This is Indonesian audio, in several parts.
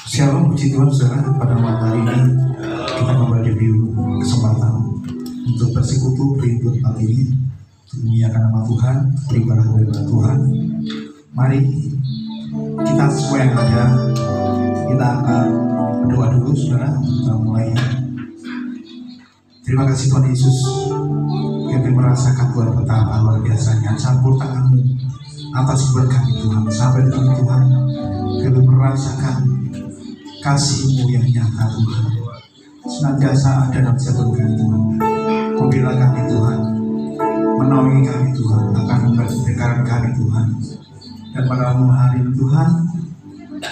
Shalom, puji Tuhan saudara. Pada malam hari ini kita kembali diberi kesempatan untuk bersekutu berikut hal ini, memuliakan nama Tuhan, beribadah kepada Tuhan. Mari kita semua yang ada, kita akan berdoa dulu saudara. Kita mulai. Terima kasih Tuhan Yesus, kami merasakan Tuhan betapa luar biasanya campur tangan-Mu atas keberkahan kami Tuhan. Sampai dengan Tuhan, kami merasakan kasih-Mu yang nyata Tuhan, senantiasa ada dalam setiap kami Tuhan, membela kami Tuhan, menolongi kami Tuhan, akan memberkati kami Tuhan. Dan pada malam hari ini Tuhan,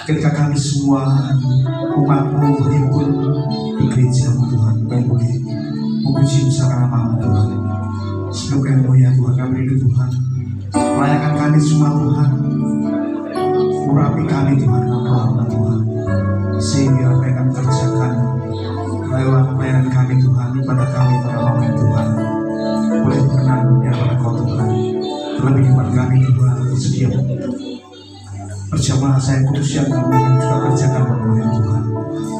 ketika kami semua umat-Mu berhimpun di gereja-Mu Tuhan, kami boleh memuji besar nama-Mu Tuhan. Sebelum kami mulia Tuhan, kami rindu Tuhan, layakan kami semua Tuhan, urapi kami Tuhan, Allah Tuhan, sehingga apa yang kami kerjakan lewat pelayanan kami Tuhan, pada kami pada malam Tuhan, boleh berkenan di hadapan Kau Tuhan. Terlebih kepada kami Tuhan, bersedia berjamaah saya kudus yang kami akan juga kerjakan pada malam Tuhan.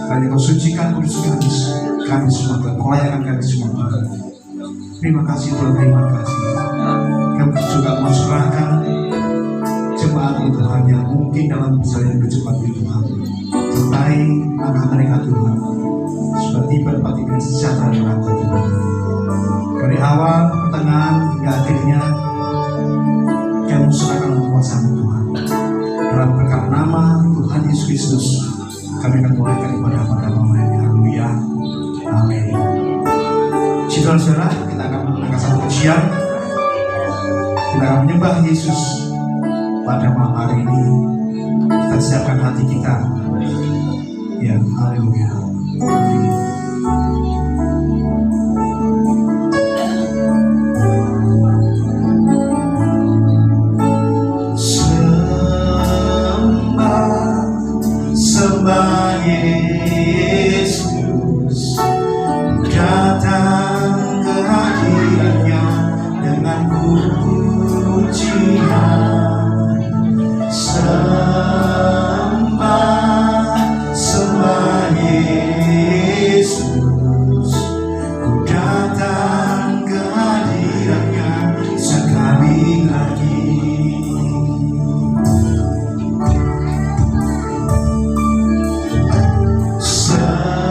Kali Kau sucikan kudus kami semua Tuhan, Kau layakan kami semua Tuhan. Terima kasih Tuhan, terima kasih. Kami juga mau serahkan jemaat Tuhan yang mungkin dalam perjalanan bercepat di Tuhan, sertai langkah mereka Tuhan, sudah tiba tempat tinggal sejahtera dengan Tuhan. Dari awal, pertengahan hingga akhirnya, kami serahkan kuasa-Mu Tuhan. Dalam berkat nama Tuhan Yesus Kristus, kami akan mulaikan ibadah pada malam ini. Haleluya, amin. Saudara-saudara, kita akan mengangkat satu pujian. Kita akan menyembah Yesus pada malam hari ini. Kita siapkan hati kita. Ya, haleluya. Sembah Yesus, datang ke hadirat-Nya dengan pujian. Sembah Yesus, ku datang ke hadirat-Nya sekali lagi. Sembah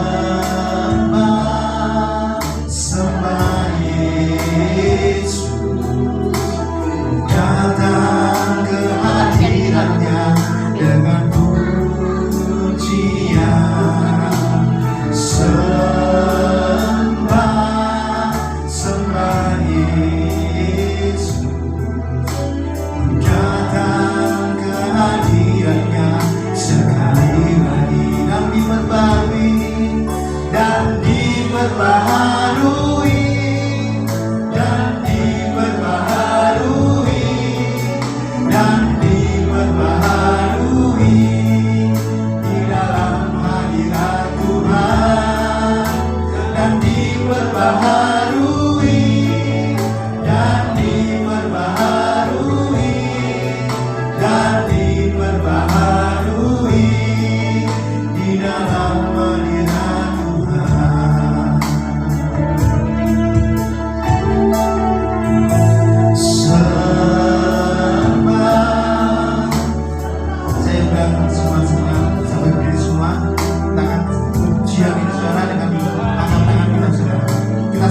diperbaharui, dan diperbaharui, dan diperbaharui di dalam melihat Tuhan. Sembah, saya undang semua sampai berdiri semua, tangan pujian ini saudara dengan angkat tangan kita saudara. Kita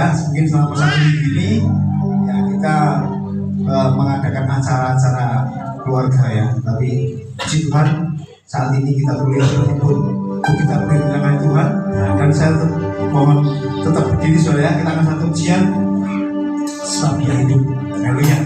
ya, mungkin selama satu minggu ini ya kita mengadakan acara-acara keluarga ya, tapi puji Tuhan saat ini kita boleh berhimpun, kita boleh mendengar Tuhan. Dan saya mohon tetap berdiri saudara ya, kita akan satu ujian sebab dia hidup. Haleluya.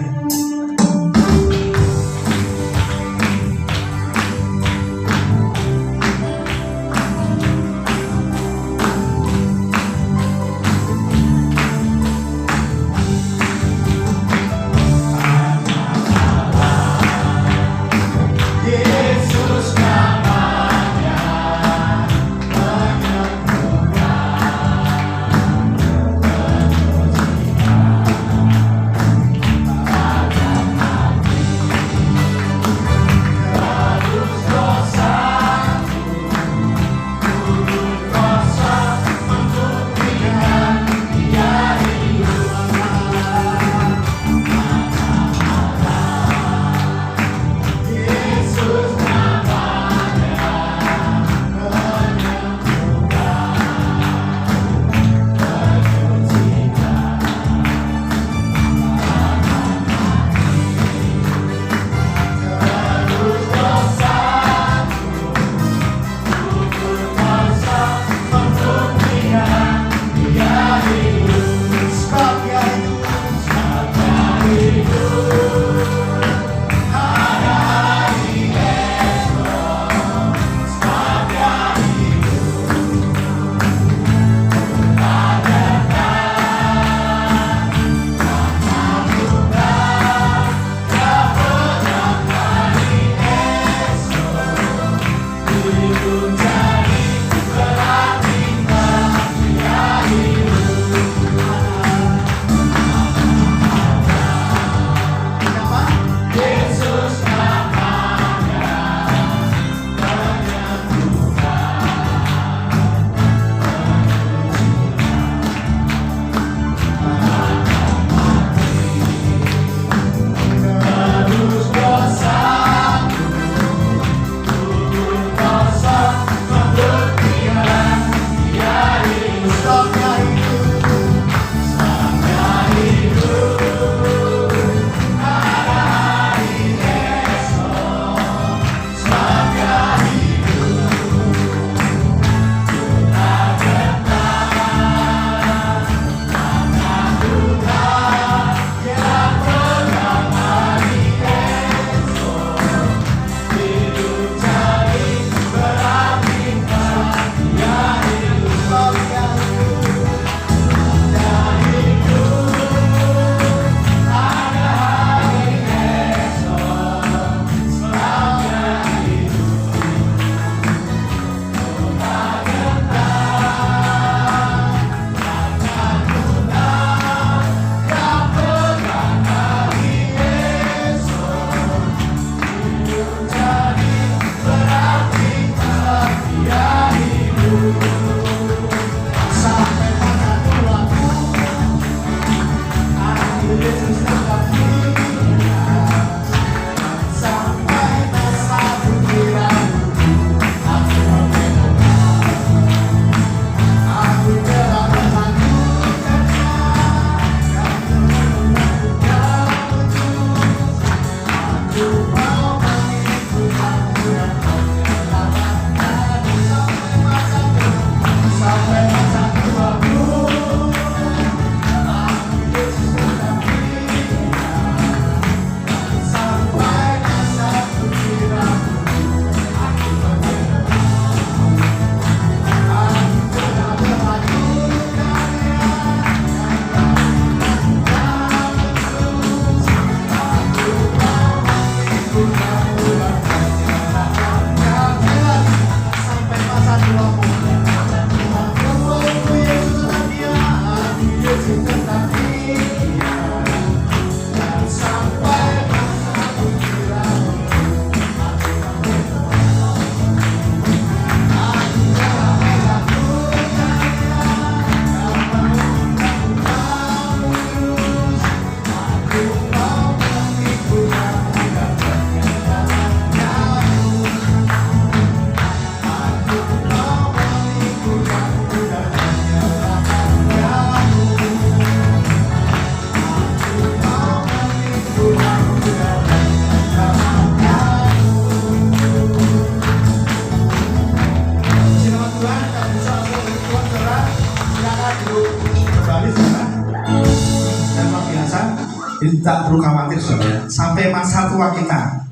Jadi tak perlu khawatir saudara. Sampai masa tua kita,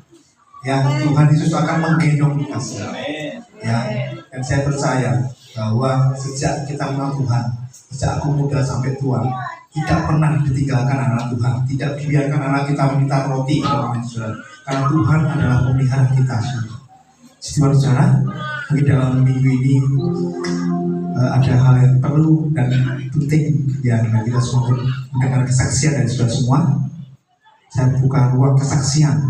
ya Tuhan Yesus akan menggendong kita. Ya, dan saya percaya bahwa sejak kita mengenal Tuhan, sejak aku muda sampai tua, tidak pernah ditinggalkan anak Tuhan, tidak dibiarkan anak kita meminta roti karena Tuhan adalah pemelihara kita. Saudara, mungkin dalam minggu ini ada hal yang perlu dan penting yang kita semua mendengar kesaksian dari saudara semua. Saya buka ruang kesaksian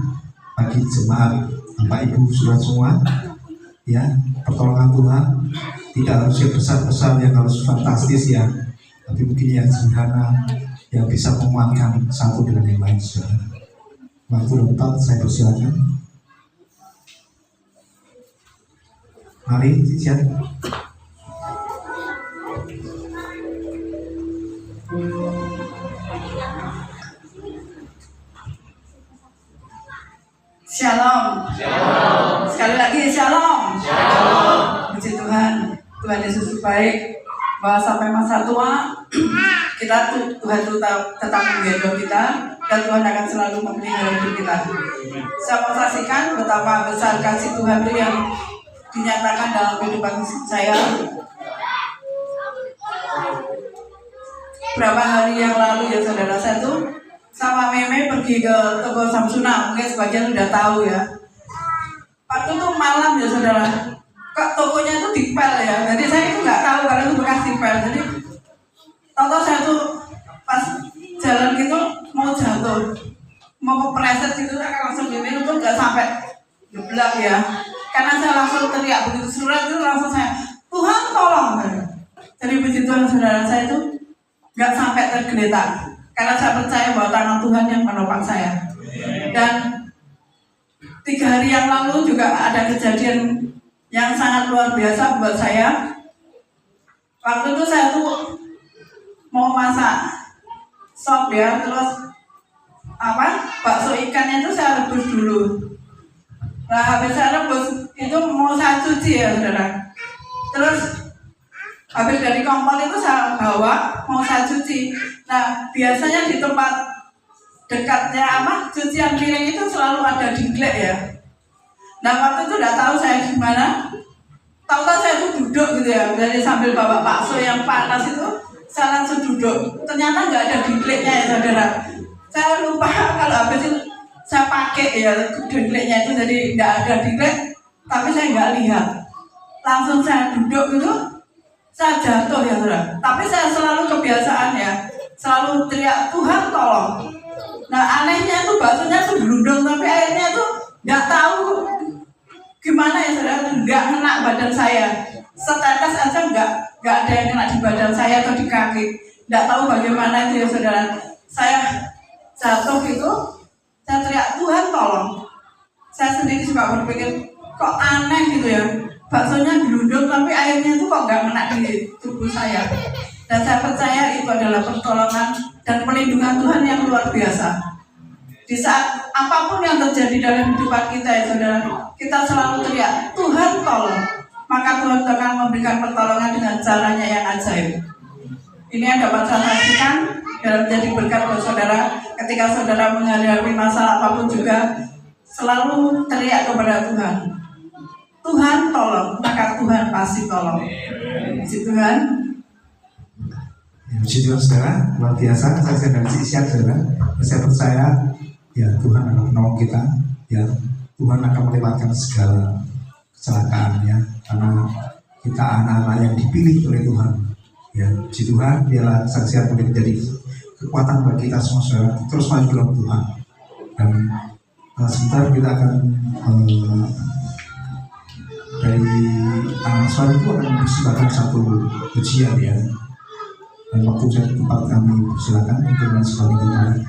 bagi jemaat Bapak Ibu saudara semua. Ya, pertolongan Tuhan tidak harus yang besar-besar, yang harus fantastis ya, tapi mungkin yang sederhana yang bisa menguatkan satu dengan yang lain. Saudara, waktu lengkap saya persilakan. Mari siap. Shalom. Shalom. Sekali lagi shalom. Shalom. Puji Tuhan, Tuhan Yesus baik. Bahwa sampai masa tua kita Tuhan tetap menggendong kita dan Tuhan akan selalu memelihara hidup kita. Saya mau saksikan betapa besar kasih Tuhan itu yang dinyatakan dalam kehidupan saya. Berapa hari yang lalu ya saudara, saya tuh sama Meme pergi ke toko Samsuna, mungkin sebagian udah tahu ya. Waktu itu malam ya saudara, kok tokonya itu dipel ya. Jadi saya itu nggak tahu karena itu bekas dipel. Jadi tahu saya tuh pas jalan gitu mau jatuh, mau kepleset gitu, saya langsung gini itu nggak sampai geblak ya. Karena saya langsung teriak begitu surat itu langsung saya, Tuhan tolong. Jadi puji Tuhan saudara, saya itu nggak sampai tergeletak. Karena saya percaya bahwa tangan Tuhan yang menopang saya. Dan 3 hari yang lalu juga ada kejadian yang sangat luar biasa buat saya. Waktu itu saya tuh mau masak sop ya, terus bakso ikannya itu saya rebus dulu. Nah habis saya rebus itu mau saya cuci ya saudara. Terus habis dari kompor itu saya bawa mau saya cuci. Nah biasanya di tempat dekatnya cucian piring itu selalu ada dinglek ya. Nah waktu itu tidak tahu saya gimana. Tahu-tahu saya itu duduk gitu ya. Dari sambil bawa bakso yang panas itu saya langsung duduk. Ternyata nggak ada dingleknya ya saudara. Saya lupa kalau habis itu saya pakai ya dingleknya itu, jadi nggak ada dinglek. Tapi saya nggak lihat. Langsung saya duduk gitu. Saya jatuh ya saudara. Tapi saya selalu kebiasaan ya, selalu teriak Tuhan tolong. Nah anehnya tuh baksonya tuh gelundung, tapi airnya tuh nggak tahu gimana ya saudara, nggak kena badan saya. Setetes aja nggak ada yang kena di badan saya atau di kaki. Nggak tahu bagaimana itu ya saudara. Saya jatuh gitu, saya teriak Tuhan tolong. Saya sendiri juga berpikir kok aneh gitu ya. Baksonya gelundung tapi airnya itu kok nggak kena di tubuh saya. Dan saya percaya itu adalah pertolongan dan perlindungan Tuhan yang luar biasa. Di saat apapun yang terjadi dalam kehidupan kita ya saudara, kita selalu teriak Tuhan tolong. Maka Tuhan akan memberikan pertolongan dengan caranya yang ajaib. Ini yang dapat saya saksikan dan menjadi berkat buat saudara. Ketika saudara menghadapi masalah apapun juga, selalu teriak kepada Tuhan. Tuhan tolong, maka Tuhan pasti tolong. Puji Tuhan. Puji Tuhan saudara, luar biasa kesaksian dari Isyak saudara. Saya percaya ya Tuhan akan menolong kita. Ya Tuhan akan melewatkan segala kecelakaan ya, karena kita anak-anak yang dipilih oleh Tuhan. Ya puji Tuhan, biarlah kesaksian boleh menjadi kekuatan bagi kita semua saudara. Terus maju dalam Tuhan. Dan sebentar kita akan dari anak suara itu akan mempersembahkan satu ujian ya. Dan waktu saya tempat kami silakan untuk mensebarkan kembali.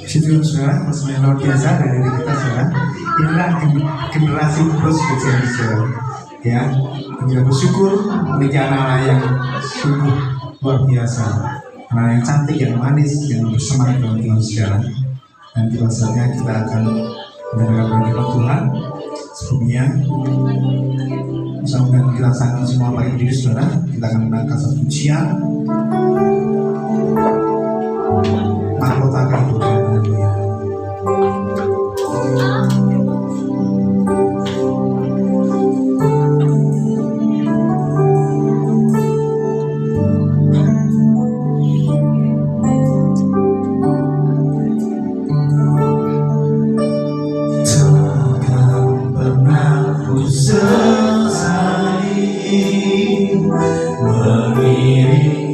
Situ saudara, bersama yang luar biasa dari diri kita saudara. Inilah generasi terus kecil saudara. Ya, kita bersyukur memiliki anak-anak yang sungguh luar biasa, anak yang cantik, yang manis, yang bersemangat dalam Tuhan saudara. Dan saatnya kita akan mendengarkan firman Tuhan. Sebelumnya, bersama dengan kita sangat semua bagi diri saudara, kita akan menangkap satu pujian mahkota kehidupan. Takkan pernah ku sesali mengiring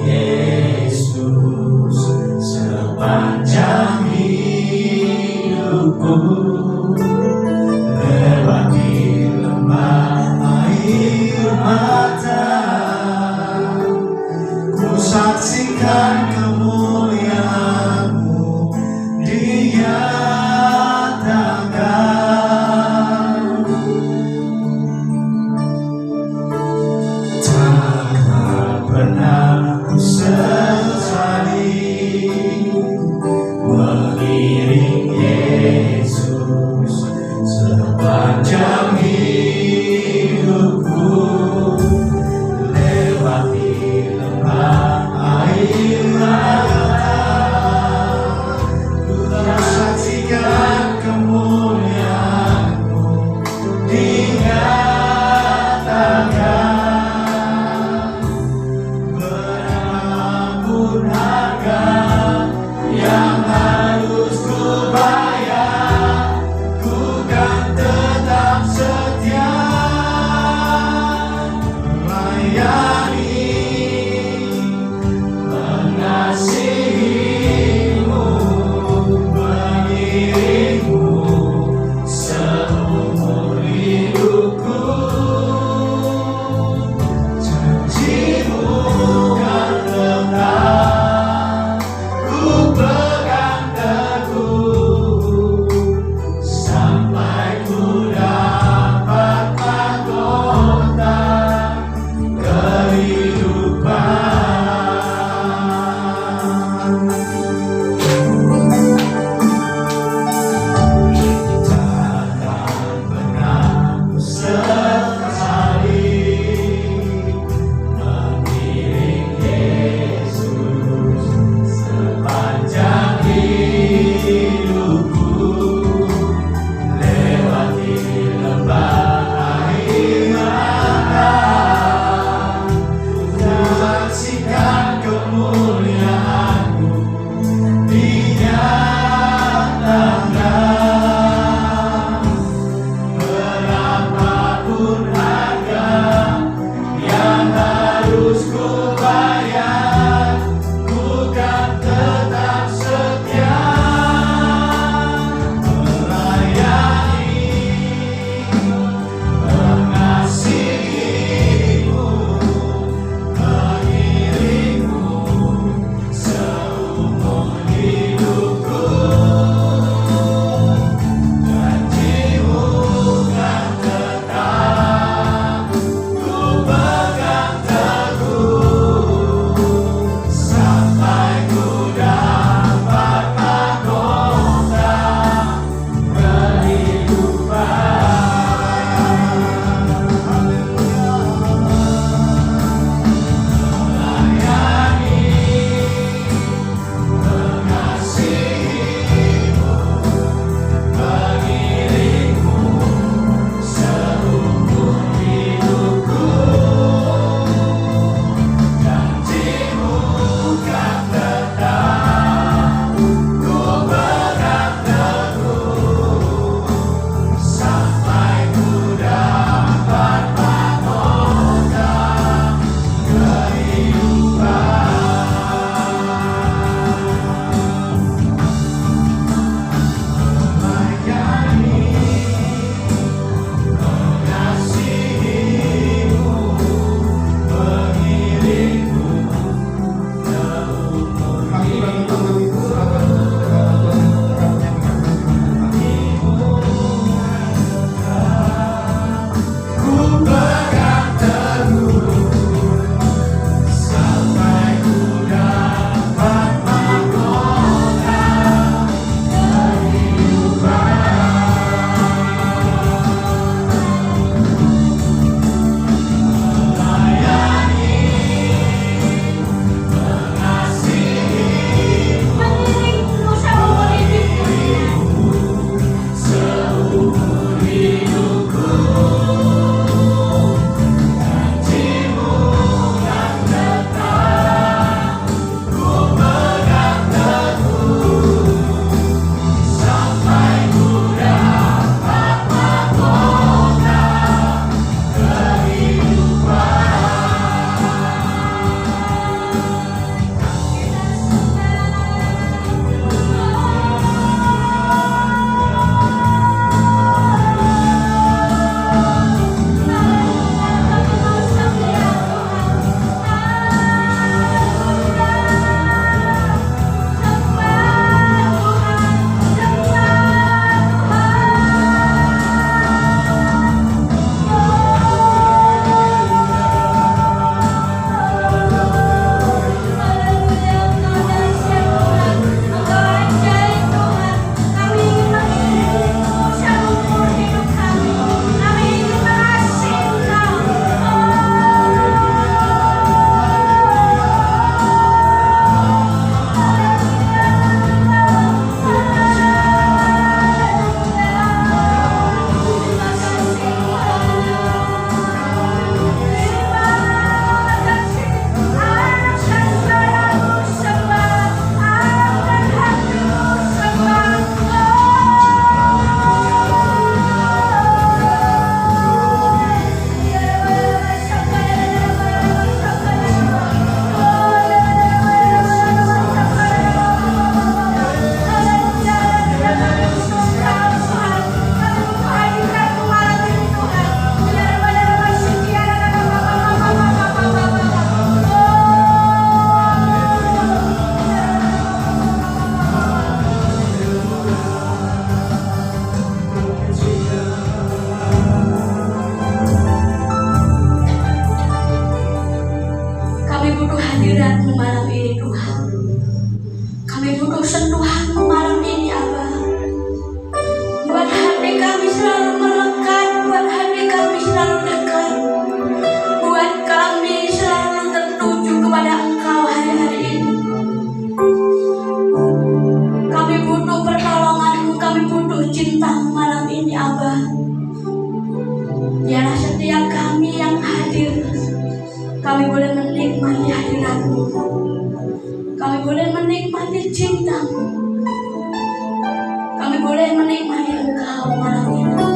kami boleh menikmati Engkau malam ini.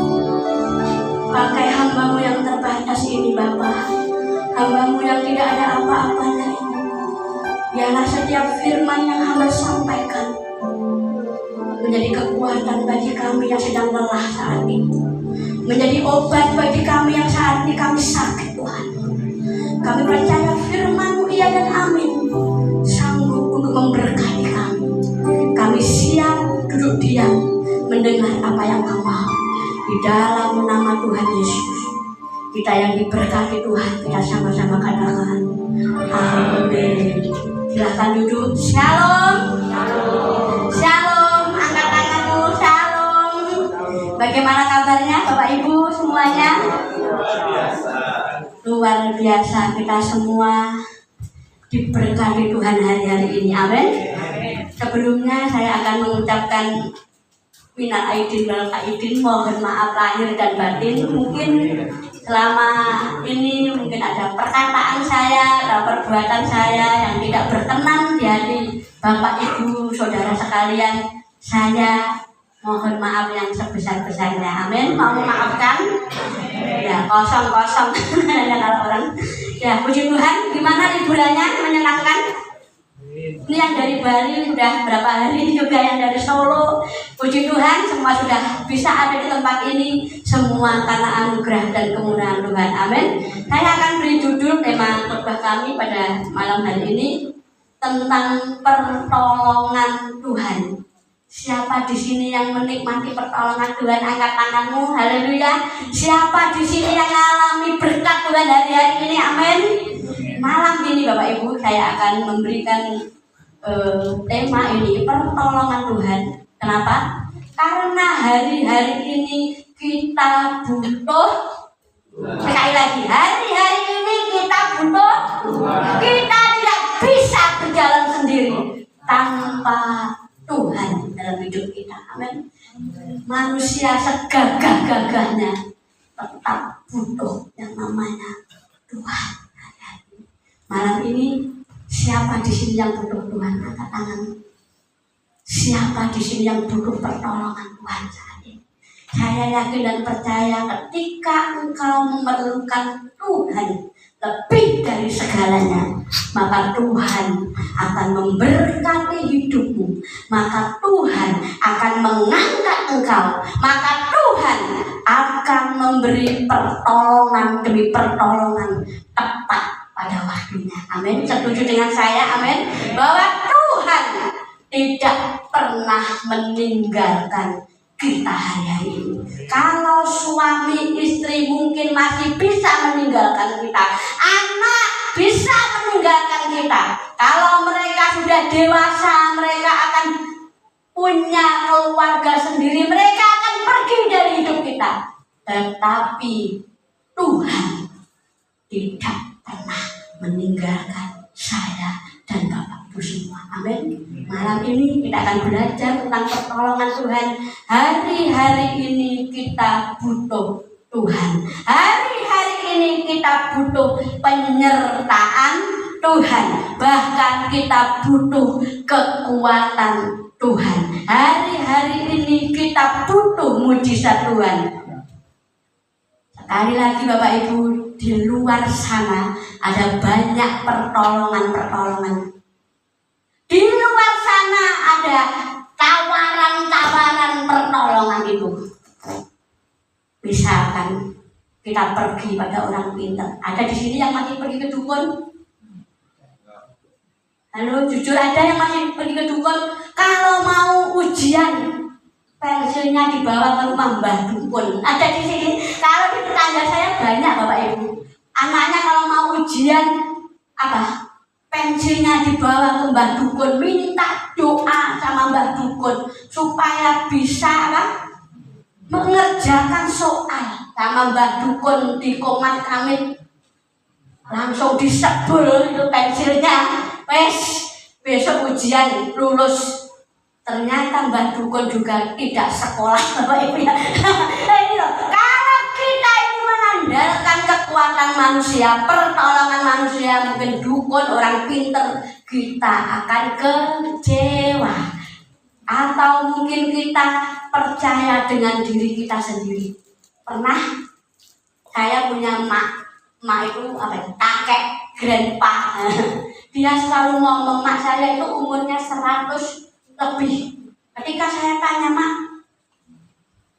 Pakai hamba-Mu yang terbatas ini Bapa, hamba-Mu yang tidak ada apa-apanya ini. Biarlah setiap firman yang hamba sampaikan menjadi kekuatan bagi kami yang sedang lelah saat ini, menjadi obat bagi kami yang saat ini kami sakit Tuhan. Kami percaya firman-Mu iya dan amin sanggup untuk memberkati kami. Kami siap duduk diam mendengar apa yang Kau mau. Di dalam nama Tuhan Yesus, kita yang diberkati Tuhan, kita sama-sama katakan amin. Silahkan duduk. Shalom. Shalom. Angkat tanganmu. Shalom. Bagaimana kabarnya Bapak Ibu semuanya? Luar biasa. Kita semua diberkati Tuhan hari-hari ini. Amin. Sebelumnya saya akan mengucapkan minal aidin wal faizin, mohon maaf lahir dan batin. Mungkin selama ini mungkin ada perkataan saya atau perbuatan saya yang tidak berkenan di hati Bapak Ibu Saudara sekalian. Saya mohon maaf yang sebesar-besarnya. Amin. Mau memaafkan? Ya, kosong-kosong kalau orang. Ya, puji Tuhan. Gimana liburannya? Menyenangkan? Ini yang dari Bali sudah berapa hari, juga yang dari Solo. Puji Tuhan, semua sudah bisa ada di tempat ini. Semua karena anugerah dan kemurahan Tuhan. Amin. Saya akan beri judul tema khotbah kami pada malam hari ini tentang pertolongan Tuhan. Siapa di sini yang menikmati pertolongan Tuhan? Angkat tanganmu. Haleluya. Siapa di sini yang mengalami berkat Tuhan hari-hari ini? Amin. Malam ini Bapak Ibu saya akan memberikan tema ini pertolongan Tuhan. Kenapa? Karena hari-hari ini kita butuh. Sekali lagi, hari-hari ini kita butuh. Kita tidak bisa berjalan sendiri tanpa Tuhan dalam hidup kita. Amin. Manusia segagah-gagahnya tetap butuh yang namanya Tuhan. Malam ini siapa di sini yang butuh Tuhan? Angkat tangan. Siapa di sini yang butuh pertolongan Tuhan saat ini? Saya yakin dan percaya ketika engkau memerlukan Tuhan lebih dari segalanya, maka Tuhan akan memberkati hidupmu, maka Tuhan akan mengangkat engkau, maka Tuhan akan memberi pertolongan demi pertolongan tepat pada waktunya. Amin. Setuju dengan saya? Amin. Bahwa Tuhan tidak pernah meninggalkan kita hari-hari ini. Kalau suami istri mungkin masih bisa meninggalkan kita, anak bisa meninggalkan kita. Kalau mereka sudah dewasa, mereka akan punya keluarga sendiri, mereka akan pergi dari hidup kita. Tetapi Tuhan tidak pernah meninggalkan saya dan Bapak Ibu semua. Amin. Malam ini kita akan belajar tentang pertolongan Tuhan. Hari-hari ini kita butuh Tuhan. Hari-hari ini kita butuh penyertaan Tuhan. Bahkan kita butuh kekuatan Tuhan. Hari-hari ini kita butuh mujizat Tuhan. Sekali lagi Bapak Ibu, di luar sana ada banyak pertolongan-pertolongan. Di luar sana ada tawaran-tawaran pertolongan itu. Misalkan kita pergi pada orang pintar. Ada di sini yang masih pergi ke dukun? Halo, jujur ada yang masih pergi ke dukun? Kalau mau ujian, pensilnya dibawa ke rumah Mbah Dukun. Ada di sini. Kalau di tetangga saya banyak Bapak Ibu. Anaknya kalau mau ujian apa? Pensilnya dibawa ke Mbah Dukun, minta doa sama Mbah Dukun supaya bisa apa? Mengerjakan soal sama Mbah Dukun di Komat Kamit. Langsung disebul itu pensilnya. Wes, besok ujian lulus. Ternyata Mbah Dukun juga tidak sekolah Bapak Ibu ya. Ini loh, kalau kita ini mengandalkan kekuatan manusia, pertolongan manusia, mungkin dukun, orang pinter, kita akan kecewa. Atau mungkin kita percaya dengan diri kita sendiri. Pernah saya punya mak itu apa ya, kakek, grandpa. Dia selalu ngomong, mak saya itu umurnya 100 lebih. Ketika saya tanya, mak,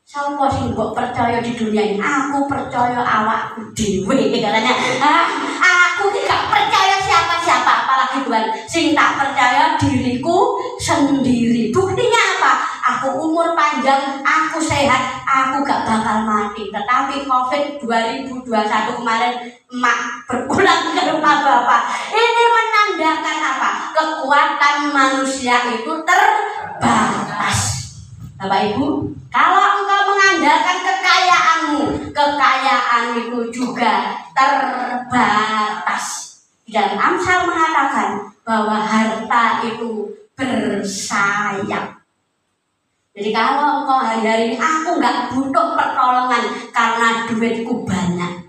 siapa sih mbok percaya di dunia ini? Aku percaya awakku dhewe, katanya. Aku tidak percaya siapa-siapa, apalagi Tuhan. Sing tak percaya diriku sendiri. Buktinya apa? Aku umur panjang, aku sehat, aku gak bakal mati. Tetapi COVID 2021 kemarin emak berpulang ke rumah bapak. Ini menandakan apa? Kekuatan manusia itu terbatas. Bapak Ibu, kalau engkau mengandalkan kekayaanmu, kekayaan itu juga terbatas. Dan Amsal mengatakan bahwa harta itu bersayap. Jadi kalau engkau hari-hari ini, aku nggak butuh pertolongan karena duitku banyak.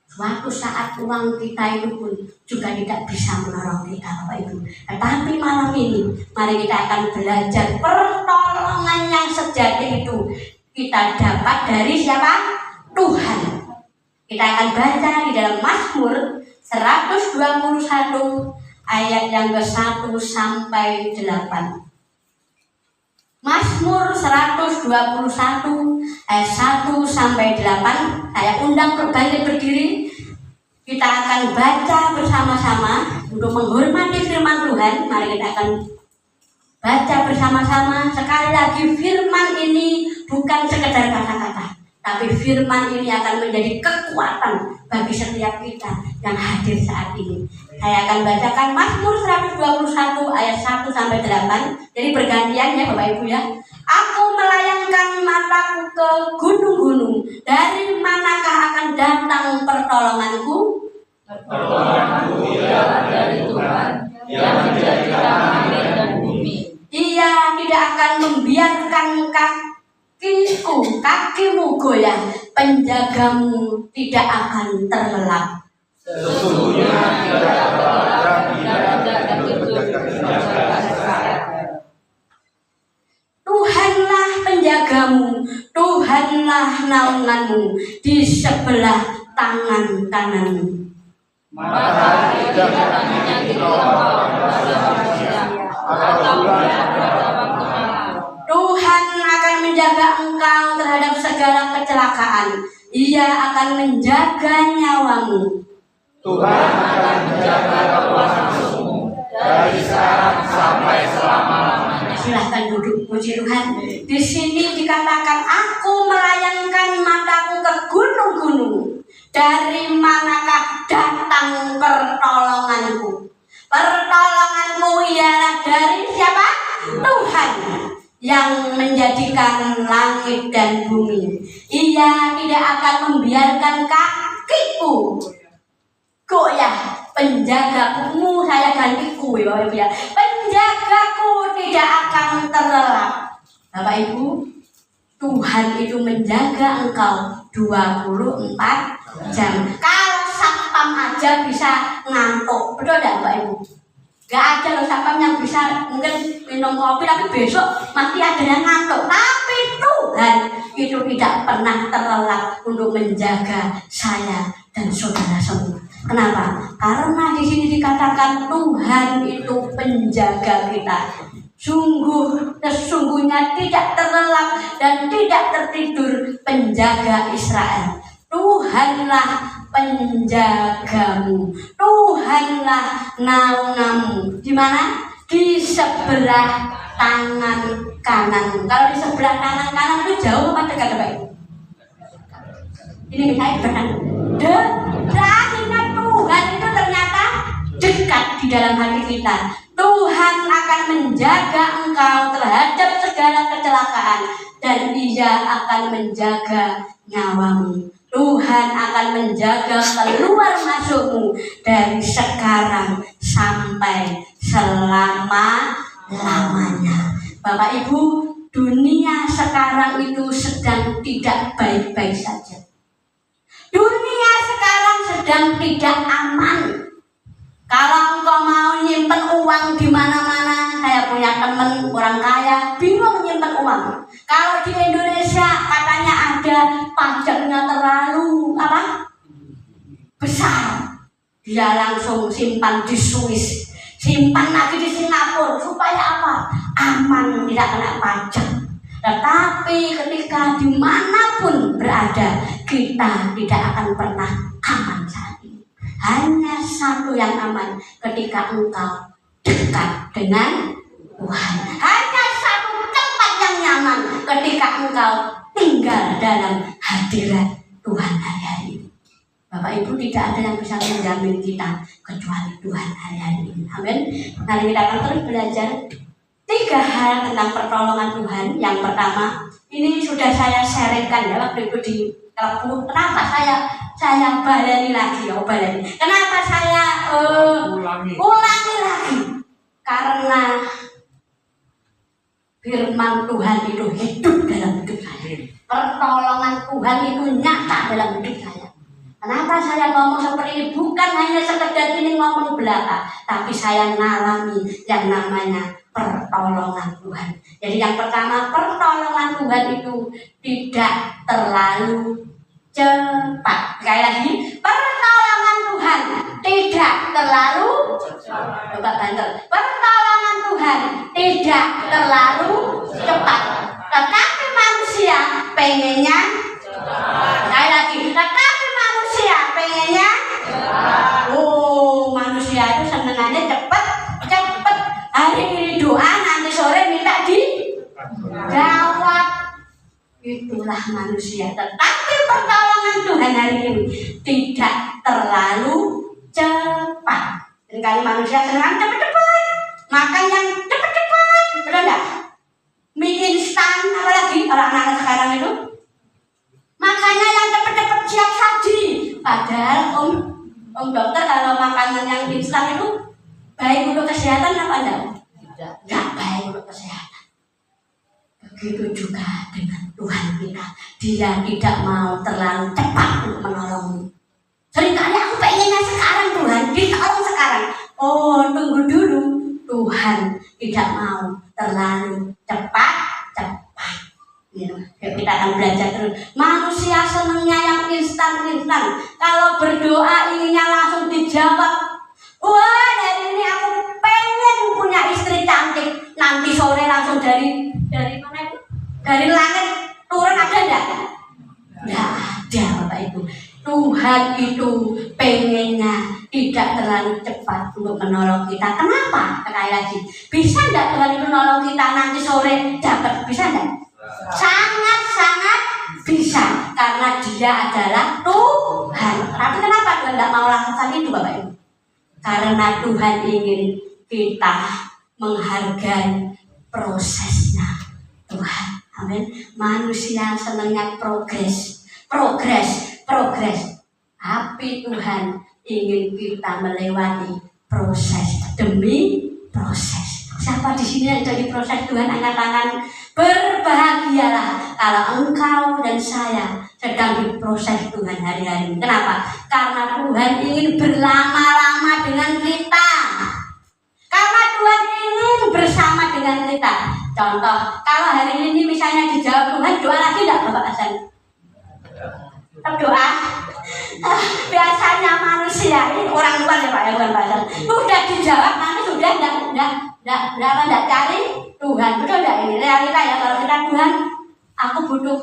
Suatu saat uang kita itu pun juga tidak bisa menolong kita, Bapak Ibu. Tetapi malam ini, mari kita akan belajar pertolongan yang sejati itu kita dapat dari siapa? Tuhan. Kita akan baca di dalam Mazmur 121 ayat yang ke-1 sampai 8. Mazmur 121 ayat 1 sampai 8. Saya undang berbalik berdiri. Kita akan baca bersama-sama untuk menghormati firman Tuhan. Mari kita akan baca bersama-sama. Sekali lagi, firman ini bukan sekedar kata-kata, tapi firman ini akan menjadi kekuatan bagi setiap kita yang hadir saat ini. Saya akan bacakan Mazmur 121 ayat 1 sampai 8. Jadi bergantian ya Bapak Ibu ya. Aku melayangkan mataku ke gunung-gunung. Dari manakah akan datang pertolonganku? Pertolonganku ialah dari Tuhan yang menjadikan langit dan bumi. Ia tidak akan membiarkan kakimu goyah. Penjagamu tidak akan terlelap. Sesungguhnya tidak ada orang di dalam itu menjaga saya. Tuhanlah penjagamu, Tuhanlah naunganmu di sebelah tangan kananmu. Maka tidak akan menyakiti orang pada manusia atau bulan pada waktu malam. Tuhan akan menjaga engkau terhadap segala kecelakaan. Ia akan menjaga nyawamu. Tuhan akan menjaga kekuasaanmu dari sekarang sampai selama-lamanya. Silahkan duduk, puji Tuhan. Di sini dikatakan, aku melayangkan mataku ke gunung-gunung. Dari manakah datang pertolonganku? Pertolonganku ialah dari siapa? Tuhan yang menjadikan langit dan bumi. Ia tidak akan membiarkan kakiku goyah. Penjagaku, saya ganti ku ya Bapak Ibu ya. Penjagaku tidak akan terlelap. Bapak Ibu, Tuhan itu menjaga engkau 24 jam. Kalau satpam aja bisa ngantuk, betul tidak Bapak Ibu? Gak ada loh satpam yang bisa mungkin minum kopi tapi besok masih ada yang ngantuk. Tapi Tuhan itu tidak pernah terlelap untuk menjaga saya dan saudara semua. Kenapa? Karena di sini dikatakan Tuhan itu penjaga kita. Sesungguhnya tidak terlelap dan tidak tertidur penjaga Israel. Tuhanlah penjagamu, Tuhanlah naunganmu. Di mana? Di sebelah tangan kanan. Kalau di sebelah tangan kanan itu jauh apa dekat Bapak Ibu? Ini misalnya benar. Akhirnya Tuhan itu ternyata dekat di dalam hati kita. Tuhan akan menjaga engkau terhadap segala kecelakaan dan Ia akan menjaga nyawamu. Tuhan akan menjaga keluar masukmu dari sekarang sampai selama-lamanya. Bapak Ibu, dunia sekarang itu sedang tidak baik-baik saja. Dunia sekarang sedang tidak aman. Kalau engkau mau nyimpen uang di mana-mana, saya punya teman orang kaya bingung menyimpan uang. Kalau di Indonesia katanya ada pajaknya terlalu besar, dia langsung simpan di Swiss, simpan lagi di Singapura supaya aman, tidak kena pajak. Tetapi ketika dimanapun berada, kita tidak akan pernah aman saat ini. Hanya satu yang aman, ketika engkau dekat dengan Tuhan. Hanya satu tempat yang nyaman, ketika engkau tinggal dalam hadirat Tuhan hari-hari ini. Bapak Ibu, tidak ada yang bisa menjamin kita kecuali Tuhan hari-hari ini. Amin. Mari kita akan terus belajar 3 hal tentang pertolongan Tuhan. Yang pertama, ini sudah saya sharingkan ya waktu itu di Kelebu. Kenapa saya baleni lagi? Kenapa saya ulangi lagi? Karena firman Tuhan itu hidup dalam hidup saya. Pertolongan Tuhan itu nyata dalam hidup saya. Kenapa saya ngomong seperti ini? Bukan hanya sekedar ini ngomong belaka, tapi saya mengalami yang namanya pertolongan Tuhan. Jadi yang pertama, pertolongan Tuhan itu tidak terlalu cepat. Sekali lagi, pertolongan Tuhan tidak terlalu cepat. Pertolongan Tuhan tidak terlalu cepat. Tetapi manusia pengennya sekali lagi, tetapi manusia pengennya manusia itu senengannya cepet. Hari ini doa, nanti sore minta dijawab. Itulah manusia. Tetapi pertolongan Tuhan hari ini tidak terlalu cepat. Dan kalau manusia senang cepet-cepet, makan yang cepet-cepet, benar enggak? Mie instan, apalagi anak-anak sekarang itu makannya yang cepet-cepet siap saji. Padahal om dokter, kalau makanan yang instan itu baik untuk kesehatan apa enggak? Tidak baik untuk kesehatan. Begitu juga dengan Tuhan kita. Dia tidak mau terlalu cepat untuk menolongmu. Seringkali aku pengennya sekarang Tuhan, ditolong sekarang. Tunggu dulu. Tuhan tidak mau terlalu cepat. Kita akan belajar terus. Manusia senangnya yang instan. Kalau berdoa inginnya langsung dijawab. Wah, dari ini aku pengen punya istri cantik. Nanti sore langsung dari mana itu? Dari langit turun, ada enggak? Enggak ada, Bapak Ibu. Tuhan itu pengennya tidak terlalu cepat untuk menolong kita. Kenapa? Sekali lagi, bisa enggak Tuhan itu menolong kita nanti sore dapat? Bisa enggak? Sangat bisa, karena Dia adalah Tuhan. Tapi kenapa Tuhan enggak mau lakukan itu, Bapak Ibu? Karena Tuhan ingin kita menghargai prosesnya Tuhan. Amin. Manusia senangnya progres. Tapi Tuhan ingin kita melewati proses demi proses. Siapa di sini yang jadi proses Tuhan, angkat tangan. Berbahagialah kalau engkau dan saya sedang diproses Tuhan hari-hari ini. Kenapa? Karena Tuhan ingin berlama-lama dengan kita. Karena Tuhan ingin bersama dengan kita. Contoh, kalau hari ini misalnya dijawab Tuhan, doa lagi tidak Bapak Hasan? Tetap doa. Biasanya manusia ini orang luar ya Pak, ya bukan Pak Hasan. Sudah dijawab, nanti sudah enggak cari Tuhan. Betul enggak ini? Realita ya, kalau kita Tuhan, aku butuh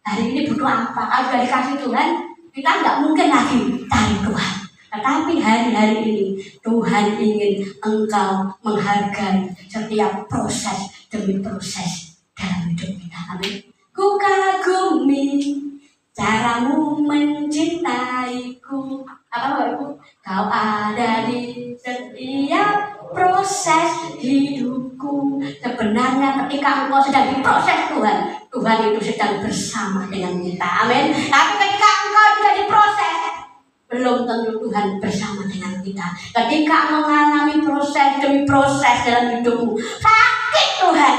hari ini butuh apa? Kalau sudah dikasih Tuhan, kita enggak mungkin lagi cari Tuhan. Tetapi hari-hari ini Tuhan ingin engkau menghargai setiap proses demi proses dalam hidup kita. Amin. Ku kagumi caramu mencintaiku. Apa Bapak Ibu? Kau ada di setiap proses hidupku. Sebenarnya ketika engkau sedang diproses Tuhan, Tuhan itu sedang bersama dengan kita. Amin. Tapi ketika engkau tidak diproses, belum tentu Tuhan bersama dengan kita. Ketika mengalami proses demi proses dalam hidupmu, sakit Tuhan.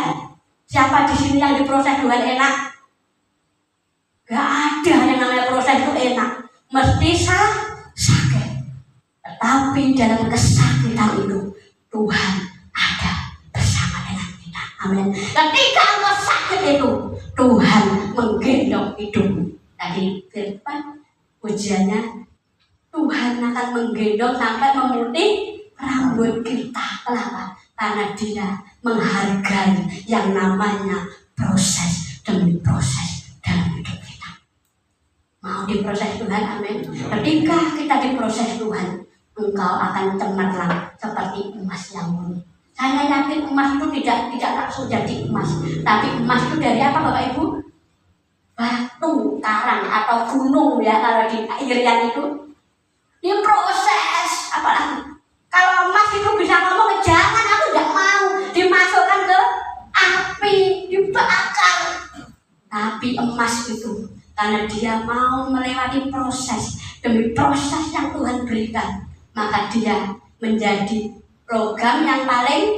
Siapa di sini yang diproses Tuhan enak? Gak ada yang namanya proses itu enak. Mesti sakit. Tetapi dalam kesakitan itu Tuhan ada bersama Amin. Ketika engkau sakit itu, Tuhan menggendong hidupmu. Tadi firman ujiannya, Tuhan akan menggendong sampai memutih rambut kita. Kenapa? Karena Dia menghargai yang namanya proses demi proses dalam hidup kita. Mau diproses Tuhan, amin. Ketika kita diproses Tuhan, engkau akan cemerlang seperti emas yang murni. Saya yakin emas itu tidak langsung jadi emas, tapi emas itu dari apa Bapak Ibu? Batu karang atau gunung ya, kalau di Irian itu diproses. Apalagi kalau emas itu bisa ngomong, jangan, aku tidak mau, dimasukkan ke api, dibakar. Tapi emas itu karena dia mau melewati proses demi proses yang Tuhan berikan, maka dia menjadi logam yang paling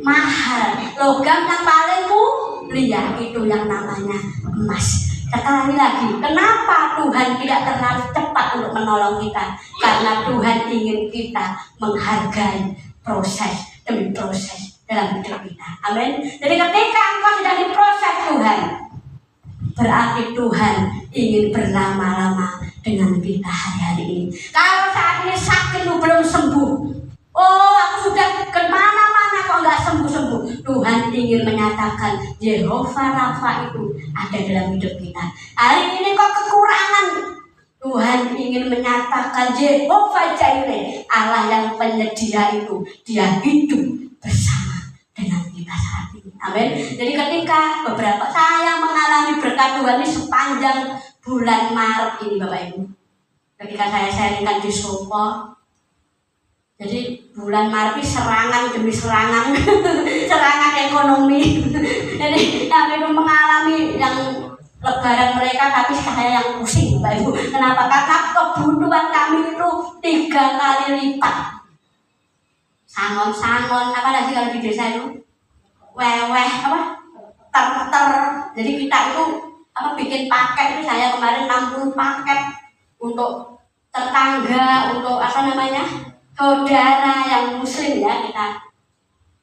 mahal, logam yang paling mulia, itu yang namanya emas. Sekali lagi, kenapa Tuhan tidak terlalu cepat untuk menolong kita? Karena Tuhan ingin kita menghargai proses demi proses dalam hidup kita. Amin. Jadi ketika engkau sudah diproses Tuhan, berarti Tuhan ingin berlama-lama dengan kita hari-hari ini. Kalau saat ini sakit lu belum sembuh, oh aku sudah kemana-mana kok nggak sembuh-sembuh, Tuhan ingin menyatakan Yehova Rafa itu ada dalam hidup kita. Hari ini kok kekurangan, Tuhan ingin menyatakan Yehova Jireh, Allah yang penyedia itu, Dia hidup bersama dengan kita saat ini. Amin. Jadi ketika beberapa saya mengalami berkat Tuhan ini sepanjang bulan Maret ini Bapak Ibu, ketika saya sharingkan di Sopo, jadi bulan Maret ini serangan demi serangan serangan ekonomi. Jadi kami itu mengalami yang lebaran mereka, tapi saya yang pusing Bapak Ibu. Kenapa? Karena kebutuhan kami itu 3 kali lipat. Sangon-sangon, apalagi kalau di desa itu weweh apa? Ter. Jadi kita itu bikin paket itu, saya kemarin 60 paket untuk tetangga, untuk saudara yang muslim ya kita.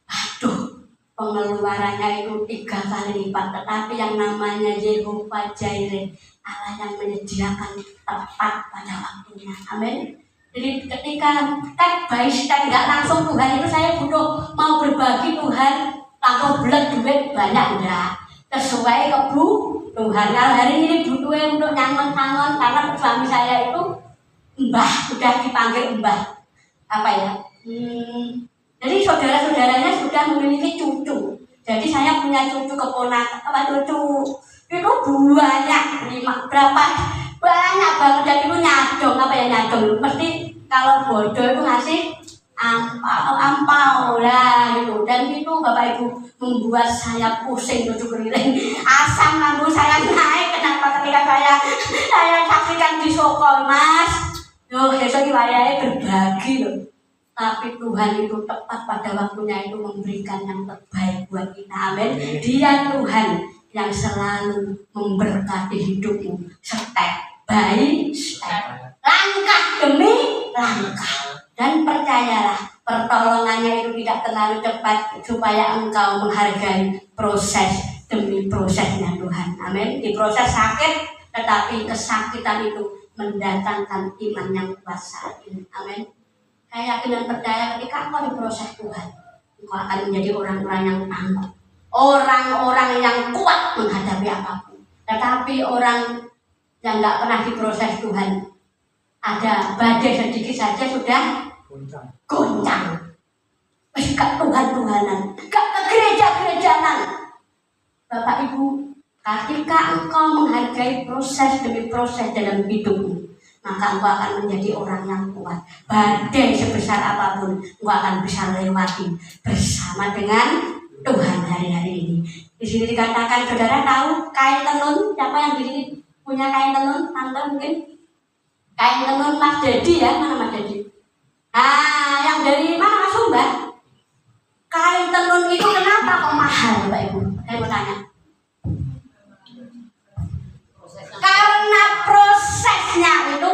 Aduh, pengeluarannya itu 3 kali lipat. Tetapi yang namanya Yehova Jireh, Allah yang menyediakan tepat pada waktunya. Amin. Jadi ketika step by step, nggak langsung Tuhan itu saya butuh mau berbagi Tuhan langsung belet duit banyak, enggak. Sesuai kebutuhan. Kalau hari ini butuhnya untuk nyangon-nyangon, karena suami saya itu mbah, udah dipanggil mbah. Jadi saudara-saudaranya sudah memiliki cucu. Jadi saya punya cucu keponakan, cucu itu banyak, berapa banyak banget, dan itu nyadong. Mesti kalau bodoh itu ngasih ampau lah gitu. Dan itu Bapak Ibu membuat saya pusing, cucu keliling. Asam lambung saya naik. Kenapa? Ketika saya saksikan di Soko, Mas, besok wayahnya berbagi loh. Tapi Tuhan itu tepat pada waktunya itu memberikan yang terbaik buat kita. Amin. Dia Tuhan yang selalu memberkati hidupmu step by step, langkah demi langkah. Dan percayalah, pertolongannya itu tidak terlalu cepat, supaya engkau menghargai proses demi prosesnya Tuhan. Amin. Di proses sakit, tetapi kesakitan itu mendatangkan iman yang kuat saat ini. Amin. Saya yakin dan percaya ketika engkau diproses Tuhan, engkau akan menjadi orang-orang yang tangguh, orang-orang yang kuat menghadapi apapun. Tetapi orang yang nggak pernah diproses Tuhan, ada badai sedikit saja sudah goncang. Gak Tuhan-Tuhanan, gak ke gereja-gerejaan. Bapak Ibu, ketika engkau menghargai proses demi proses dalam hidupmu, maka engkau akan menjadi orang yang kuat. Badai sebesar apapun, engkau akan bisa lewati bersama dengan Tuhan hari-hari ini. Di sini dikatakan, saudara tahu kain tenun? Siapa yang di sini punya kain tenun? Tante mungkin? Kain tenun Mas Dedi ya, mana Mas Dedi? Nah, yang dari mana Mas Sumba? Kain tenun itu kenapa kok mahal Bapak Ibu? Saya mau tanya. Karena prosesnya itu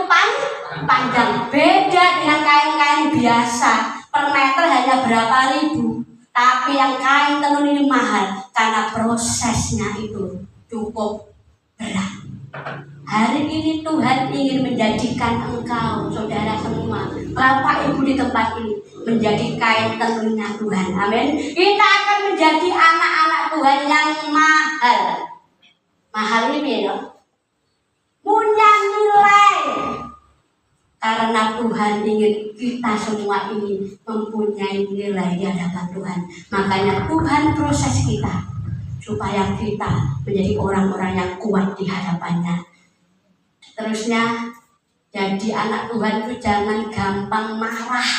panjang. Beda dengan kain-kain biasa. Per meter hanya berapa ribu. Tapi yang kain tenun ini mahal karena prosesnya itu cukup berat. Hari ini Tuhan ingin menjadikan engkau, saudara semua, Bapak Ibu di tempat ini, menjadi kain tenunnya Tuhan. Amin. Kita akan menjadi anak-anak Tuhan yang mahal. Mahal ini ya, punya nilai. Karena Tuhan ingin kita semua ini mempunyai nilai di hadapan Tuhan. Makanya Tuhan proses kita supaya kita menjadi orang-orang yang kuat di hadapannya. Terusnya, jadi anak Tuhan itu jangan gampang marah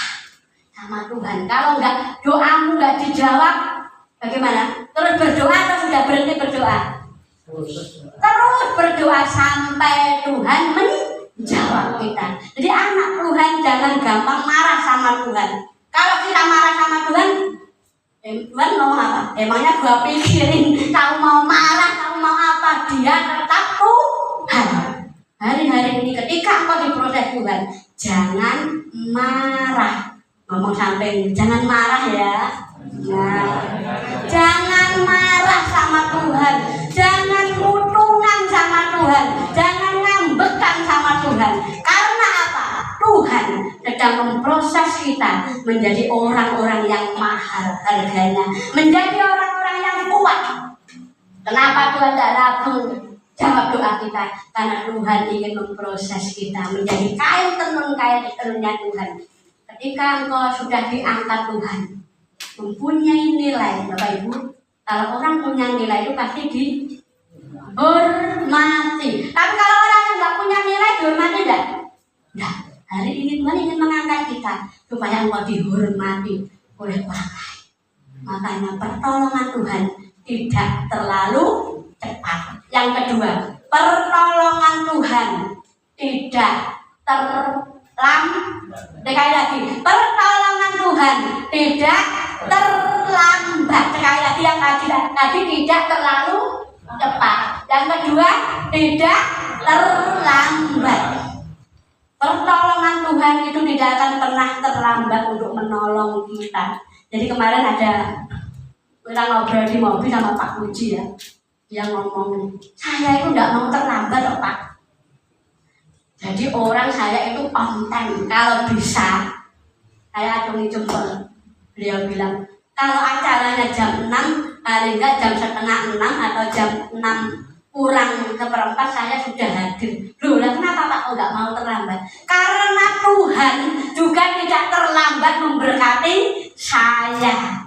sama Tuhan. Kalau doamu nggak dijawab, bagaimana? Terus berdoa atau sudah berhenti berdoa? Terus berdoa sampai Tuhan menjawab kita. Jadi anak Tuhan jangan gampang marah sama Tuhan. Kalau kita marah sama Tuhan, Tuhan ngomong apa? Emangnya gua pikirin kamu mau marah, kamu mau apa? Dia tetap Tuhan. Hari-hari ini ketika engkau diproses Tuhan, jangan marah. Ngomong sampai jangan marah ya. Nah, jangan marah sama Tuhan. Jangan mutungan sama Tuhan. Jangan ngambekan sama Tuhan. Karena apa? Tuhan sedang memproses kita menjadi orang-orang yang mahal harganya, menjadi orang-orang yang kuat. Kenapa Tuhan tidak langsung jawab doa kita? Karena Tuhan ingin memproses kita menjadi kain tenunnya Tuhan. Ketika engkau sudah diangkat Tuhan, mempunyai nilai, Bapak Ibu. Kalau orang punya nilai itu pasti dihormati. Tapi kalau orang yang nggak punya nilai, dihormati enggak? Nah, hari ini Tuhan ingin mengangkat kita supaya engkau dihormati oleh orang lain. Makanya pertolongan Tuhan tidak terlalu cepat. Yang kedua, pertolongan Tuhan tidak sekali lagi, pertolongan Tuhan tidak terlambat. Sekali lagi yang tadi tidak terlalu cepat. Yang kedua, tidak terlambat. Pertolongan Tuhan itu tidak akan pernah terlambat untuk menolong kita. Jadi kemarin ada kita ngobrol di mobil sama Pak Puji ya. Dia ngomong, saya itu tidak mau terlambat loh Pak. Jadi orang saya itu on time. Kalau bisa, saya acungi jempol. Beliau bilang, kalau acaranya jam 6, paling enggak jam setengah 6 atau jam 6 kurang seperempat saya sudah hadir. Loh, kenapa Pak enggak mau terlambat? Karena Tuhan juga tidak terlambat memberkati saya.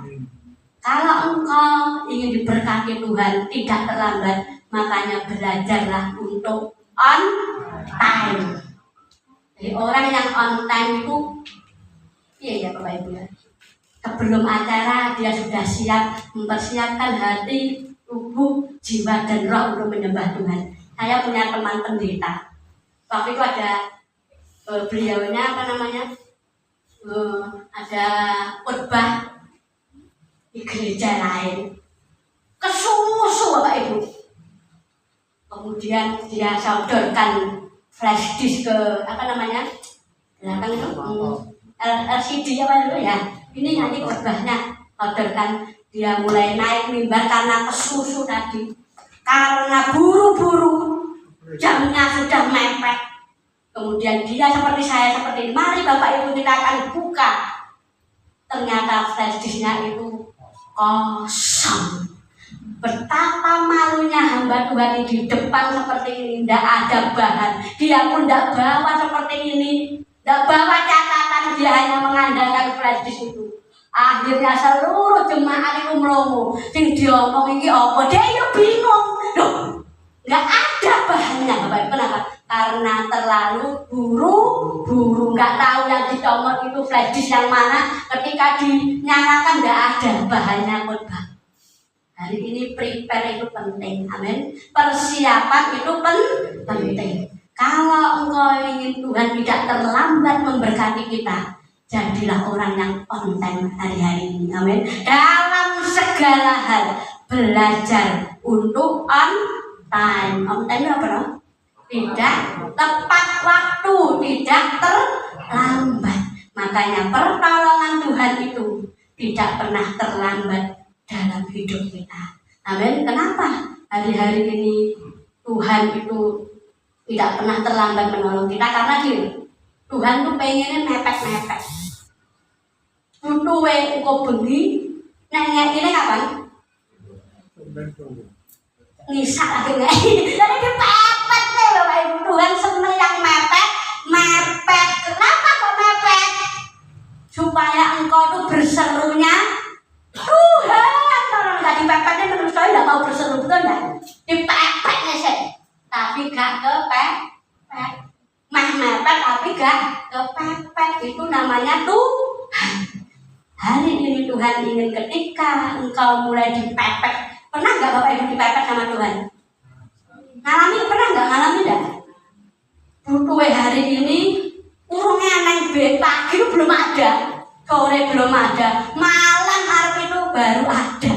Kalau engkau ingin diberkati Tuhan, tidak terlambat, makanya belajarlah untuk on time. Jadi orang yang on time itu, iya ya Bapak Ibu ya. Sebelum acara dia sudah siap mempersiapkan hati, tubuh, jiwa dan roh untuk menyembah Tuhan. Saya punya teman pendeta. Waktu itu ada beliaunya ada khotbah di gereja lain. Kesusu Bapak Ibu. Kemudian dia sodorkan flash disk ke belakang itu LCD itu ya. Ini nanti khotbahnya, sodorkan. Dia mulai naik mimbar karena kesusu tadi. Karena buru-buru, jamnya sudah mepet. Kemudian dia seperti saya seperti ini. Mari Bapak Ibu kita akan buka. Ternyata flash disknya itu kosong. Betapa malunya hamba Tuhan ini di depan seperti ini, tidak ada bahan. Dia pun tidak bawa seperti ini, tidak bawa catatan, dia hanya mengandalkan flash disk itu. Akhirnya seluruh jemaat itu melongo. Sing diomong iki apa? Dia itu bingung. Loh, nggak ada bahannya Bapak Ibu. Kenapa? Karena terlalu buru-buru, nggak tahu yang ditomor itu flash disk yang mana. Ketika dinyalakan nggak ada bahannya khotbah. Hari ini prepare itu penting, amin. Persiapan itu penting. Kalau engkau ingin Tuhan tidak terlambat memberkati kita, jadilah orang yang on time hari-hari ini, amin. Dalam segala hal belajar untuk on time. On time apa no? Tidak tepat waktu, tidak terlambat. Makanya pertolongan Tuhan itu tidak pernah terlambat dalam hidup kita. Amin. Kenapa hari-hari ini Tuhan itu tidak pernah terlambat menolong kita? Karena Tuhan tuh pengennya mepet-mepet. Tutuwe engko bengi nanya ini kapan? Ngisak lagi nggak? Jadi dipepet nih Bapak Ibu. Tuhan seneng yang mepet. Kenapa kok mepet? Supaya engkau tuh berserunya Tuhan. Kalau nggak dipepetnya menurut saya nggak mau berseru, betul nggak? Dipepetnya sih, tapi gak kepepet. Mepet tapi gak kepepet. Itu namanya Tuhan. Hari ini Tuhan ingin ketika engkau mulai dipepet. Pernah nggak Bapak Ibu dipepet sama Tuhan? Pernah nggak ngalami dah? Butuh hari ini urungnya neng pagi itu belum ada, sore belum ada, malam hari itu baru ada.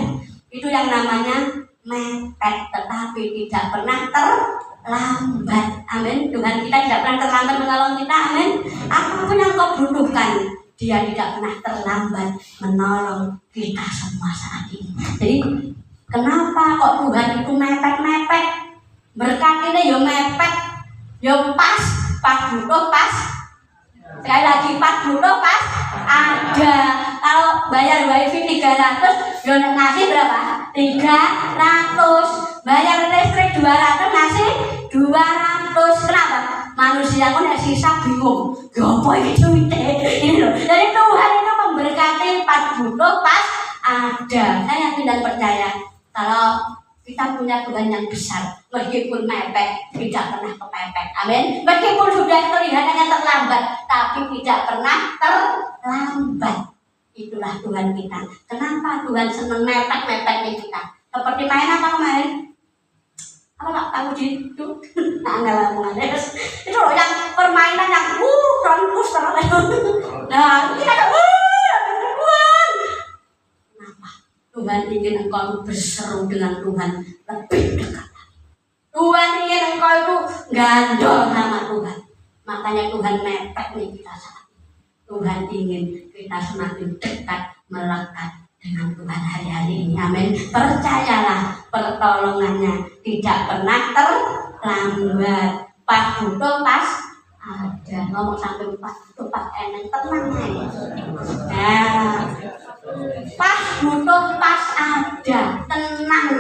Itu yang namanya mepet, tetapi tidak pernah terlambat. Amin. Tuhan kita tidak pernah terlambat menolong kita. Amin. Apapun yang kau butuhkan, Dia tidak pernah terlambat menolong kita semua saat ini. Jadi kenapa kok Tuhan itu mepet-mepet? Berkat ini ya mepet, ya pas butuh pas. Sekali lagi pas butuh pas ada. Kalau bayar wifi 300, ya ngasih berapa? 300. Bayar listrik 200, ngasih 200. Kenapa? Manusia pun sisa bingung. Apa itu ini loh. Jadi Tuhan itu memberkati pas butuh pas ada. Saya yakin dan percaya kalau kita punya Tuhan yang besar, meskipun mepet tidak pernah kepepet. Amin. Meskipun sudah kelihatannya terlambat, tapi tidak pernah terlambat. Itulah Tuhan kita. Kenapa Tuhan senang mepet-mepetnya kita? Seperti main apa kemarin? Apa tahu itu? Nggak ngomong itu loh yang permainan yang ronkus terus. Nah kita Tuhan. Kenapa? Tuhan ingin engkau berseru dengan Tuhan lebih dekat. Tuhan ingin engkau itu gandol sama Tuhan. Makanya Tuhan mepet nih kita saat ini. Tuhan ingin kita semakin dekat melekat dengan Tuhan hari-hari ini. Amin. Percayalah pertolongannya tidak pernah terlambat. Pas butuh pas ada. Ngomong sampai pas butuh pas eneng tenang aja. Nah, pas butuh pas ada tenang.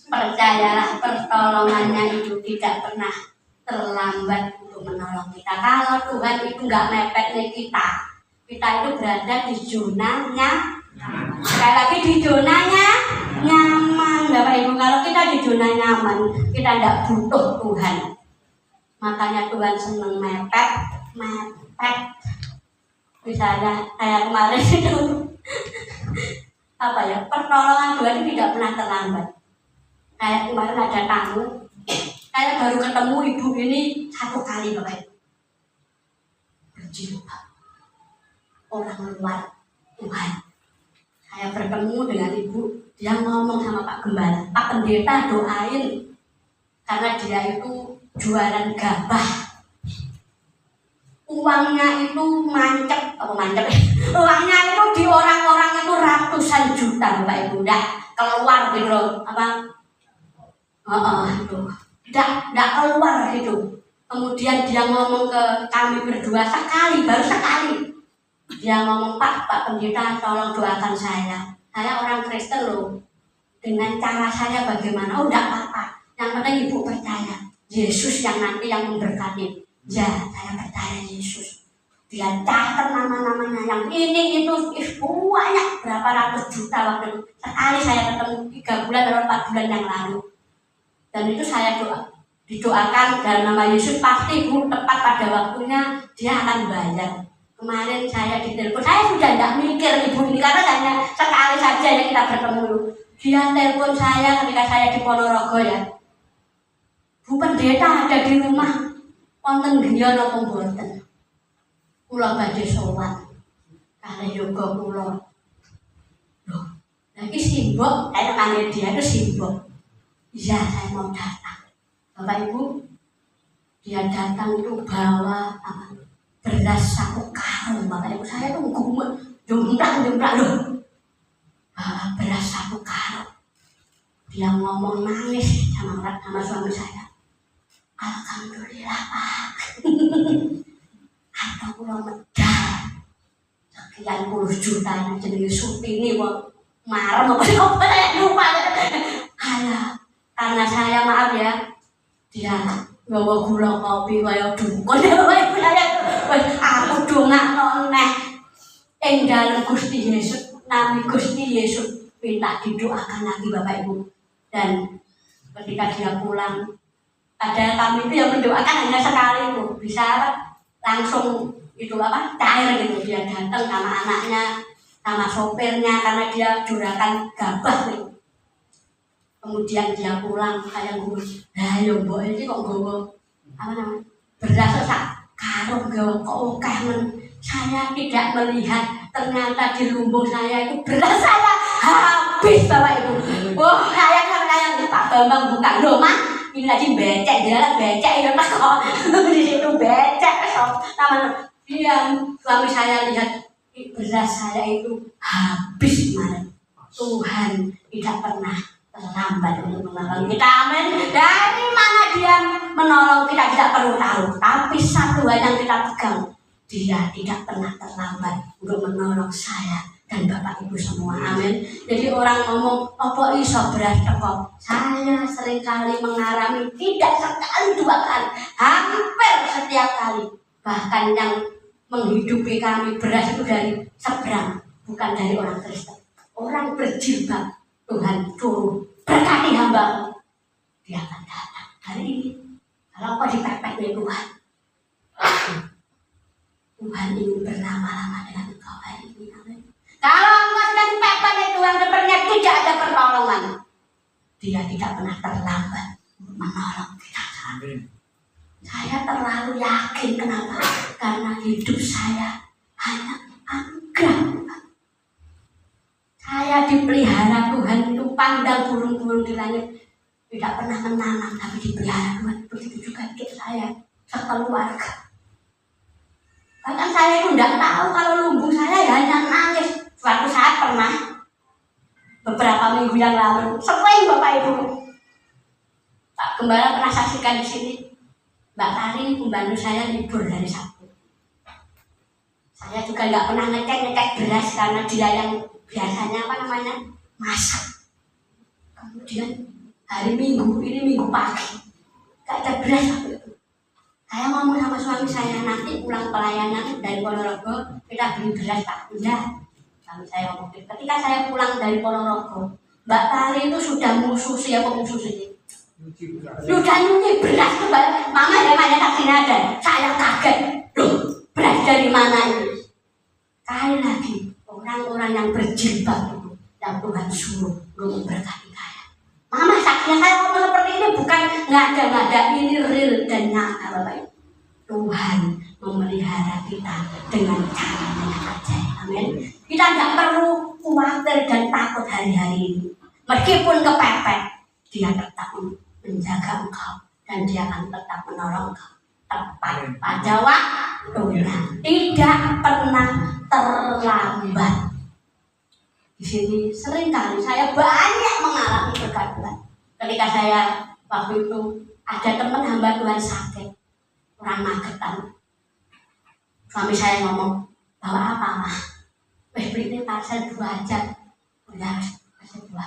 Percayalah pertolongannya itu tidak pernah terlambat untuk menolong kita. Kalau Tuhan itu nggak mepet nih kita itu berada di zonanya. Sekali lagi di zonanya nyaman, Bapak Ibu. Kalau kita di zona nyaman, kita tidak butuh Tuhan. Makanya Tuhan senang mepet. Misalnya saya kemarin itu pertolongan Tuhan itu tidak pernah terlambat. Kayak kemarin ada tamu, saya baru ketemu ibu ini 1 kali Bapak Ibu. Berjilbab. Orang luar Tuhan. Saya bertemu dengan ibu, dia ngomong sama Pak Gembala, Pak Pendeta doain, karena dia itu jualan gabah. Uangnya itu uangnya itu di orang-orang itu ratusan juta Bapak Ibu, udah keluar gitu loh, itu tidak keluar gitu. Kemudian dia ngomong ke kami berdua baru sekali. Dia ngomong, Pak Pendeta tolong doakan saya orang Kristen loh, dengan cara saya bagaimana? Oh enggak apa-apa, yang penting ibu percaya Yesus yang nanti yang memberkati. Ya saya percaya Yesus. Dia catat nama-namanya yang ini itu banyak, berapa ratus juta waktu itu. Sekali saya ketemu 3 bulan atau 4 bulan yang lalu, dan itu saya didoakan dalam nama Yesus, pasti ibu tepat pada waktunya dia akan bayar. Kemarin saya ditelepon, saya sudah tidak mikir ibu ini karena hanya sekali saja ya kita bertemu. Dia telepon saya ketika saya di Ponorogo ya. Bu Pendeta ada di rumah, wonten griya napa mboten? Kula badhe sowan kalih yoga kula. Loh, lagi simbok, saya panggil dia itu simbok. Iya, saya mau datang. Bapak Ibu, dia datang itu bawa beras 1 karung Bapak jemprak loh. Bawa beras 1 karung. Dia ngomong nangis sama suami saya. Alhamdulillah Pak. Atau pulau medal sekian puluh juta jenenge Supini kok marem apa saya lupa. Alah, karena saya maaf ya, dia bawa gula kopi kaya dukun aku dongakno neh ing dalem Gusti Yesus, nami Gusti Yesus minta didoakan lagi Bapak Ibu. Dan ketika dia pulang, padahal kami itu yang mendoakan hanya sekali itu, bisa langsung itu cair gitu. Dia datang sama anaknya, sama sopirnya karena dia juragan gabah gitu. Kemudian dia pulang kayak gue, lah yo mbok ini kok nggawa beras sak karung nggawa kok akeh men. Saya tidak melihat ternyata di lumbung saya itu beras saya habis Bapak Ibu. Wah, saya Pak Bambang buka lho Mas, ini lagi becek, dia lah becek itu kok di situ becek sama dia. Suami saya lihat beras saya itu habis Mas. Tuhan tidak pernah terlambat untuk menolong kita, amin. Dari mana dia menolong kita tidak perlu tahu, tapi satu hal yang kita pegang, dia tidak pernah terlambat untuk menolong saya dan Bapak Ibu semua, amin. Jadi orang ngomong apa iso beras teko, saya seringkali mengalami tidak sekali 2 kali, hampir setiap kali. Bahkan yang menghidupi kami beras itu dari seberang, bukan dari orang Kristen, orang berjilbab. Tuhan suruh berkati hamba, dia akan datang hari ini. Kalau kau dipepet oleh Tuhan, Tuhan ingin berlama-lama dengan engkau hari ini, amin. Kalau engkau sedang dipepet oleh Tuhan, sebenarnya tidak ada pertolongan. Dia tidak pernah terlambat menolong kita, amin. Saya terlalu yakin, kenapa? Karena hidup saya hanya anugerah. Saya dipelihara Tuhan, itu pandang burung-burung di langit tidak pernah menanam, tapi dipelihara Tuhan. Begitu juga hidup saya sekeluarga. Bahkan saya itu tidak tahu kalau lumbung saya ya hanya nangis. Suatu saat pernah beberapa minggu yang lalu, sering Bapak Ibu, Pak Gembala pernah saksikan di sini. Mbak Tari pembantu saya libur hari Sabtu. Saya juga nggak pernah ngecek beras karena dia yang biasanya masak. Kemudian hari Minggu, ini Minggu pagi, gak ada beras waktu itu. Saya ngomong sama suami saya, nanti pulang pelayanan dari Ponorogo kita beli beras Pak. Iya. Lalu saya ngomong, ketika saya pulang dari Ponorogo, Mbak Tari itu sudah mususi sudah nyuci beras tuh Mama ya saksinya ada. Saya kaget, loh beras dari mana ini? Sekali lagi, orang-orang yang berjilbab itu yang Tuhan suruh memberkati saya. Mama saksinya saya ngomong seperti ini bukan ngada-ngada, ini real dan nyata Bapak Ibu. Tuhan memelihara kita dengan cara yang ajaib, amin. Kita tidak perlu khawatir dan takut hari-hari ini. Meskipun kepepet, dia tetap menjaga engkau dan dia akan tetap menolong engkau tepat pada waktunya, tidak pernah terlambat. Di sini seringkali saya banyak mengalami berkat Tuhan. Ketika saya waktu itu ada teman hamba Tuhan sakit, orang Magetan. Suami saya ngomong, bawa apa mah? Beli ini parcel 2 aja, udah parcel 2.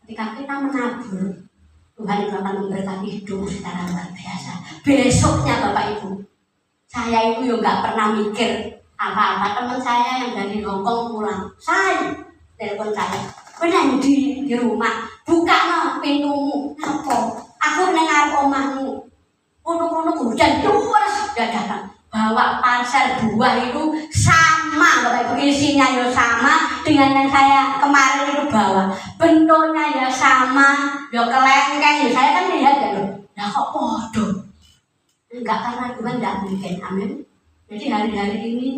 Ketika kita menabur, Tuhan itu akan memberkati hidup secara luar biasa. Besoknya Bapak Ibu, saya itu nggak pernah mikir apa-apa. Teman saya yang dari Hongkong pulang, saya telepon saya, benar di rumah, buka no pintumu, apa? Aku dengar omahmu, unuk-unuk hujan terus dia datang, bawa parcel buah itu sama Bapak Ibu, isinya ya sama dengan yang saya kemarin itu bawa, bentuknya ya sama, ya kelengkeng, ya saya kan lihat ya loh, nah kok bodoh, enggak karena Tuhan enggak mungkin, amin. Jadi hari-hari ini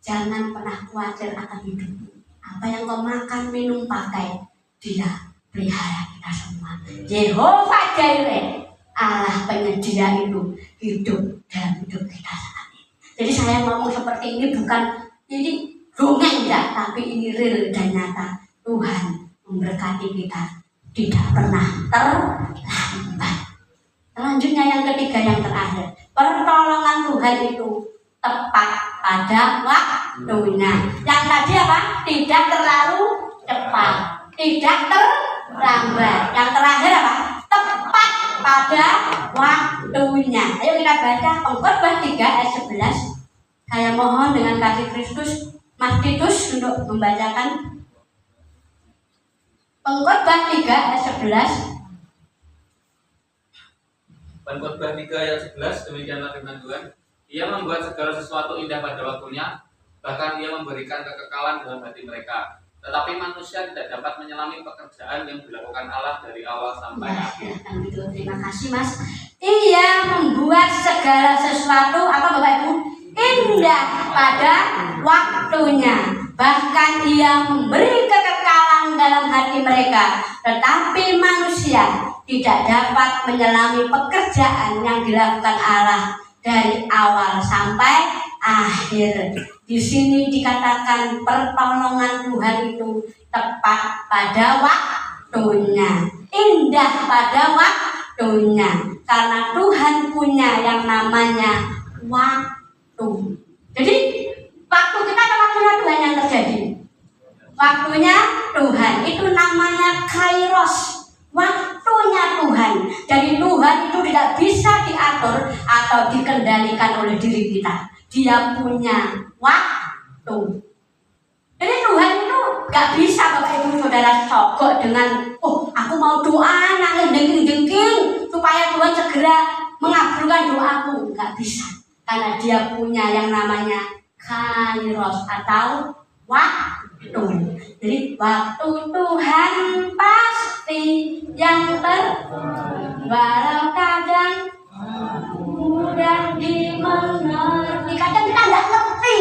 jangan pernah khawatir akan hidupmu. Apa yang kau makan, minum, pakai, dia pelihara kita semua. Yehova Jireh, Allah penyedia itu hidup dalam hidup kita saat ini. Jadi saya ngomong seperti ini bukan ini dongeng enggak, tapi ini real dan nyata. Tuhan memberkati kita, tidak pernah terlambat. Selanjutnya yang ketiga, yang terakhir, pertolongan Tuhan itu tepat pada waktunya. Yang tadi apa? Tidak terlalu cepat, tidak terlambat. Yang terakhir apa? Tepat pada waktunya. Ayo kita baca Pengkhotbah 3 ayat 11. Saya mohon dengan kasih Kristus Mas Titus untuk membacakan Pengkhotbah 3 ayat 11. Pengkhotbah 3 ayat 11, demikianlah firman Tuhan. Ia membuat segala sesuatu indah pada waktunya, bahkan ia memberikan kekekalan dalam hati mereka. Tetapi manusia tidak dapat menyelami pekerjaan yang dilakukan Allah dari awal sampai akhir. Terima kasih Mas. Ia membuat segala sesuatu apa Bapak Ibu indah pada waktunya, bahkan ia memberi kekekalan dalam hati mereka. Tetapi manusia tidak dapat menyelami pekerjaan yang dilakukan Allah dari awal sampai akhir. Di sini dikatakan pertolongan Tuhan itu tepat pada waktunya, indah pada waktunya, karena Tuhan punya yang namanya waktu. Jadi waktu kita ada waktunya Tuhan yang terjadi. Waktunya Tuhan itu namanya kairos, waktunya Tuhan. Jadi Tuhan itu tidak bisa diatur atau dikendalikan oleh diri kita. Dia punya waktu. Jadi Tuhan itu gak bisa Bapak Ibu Saudara sogok dengan aku mau doa nangis jengking supaya Tuhan segera mengabulkan doaku. Gak bisa, karena dia punya yang namanya kairos atau waktu. Jadi waktu Tuhan pasti yang walau kadang mudah dimengerti. Kadang kita nggak ngerti,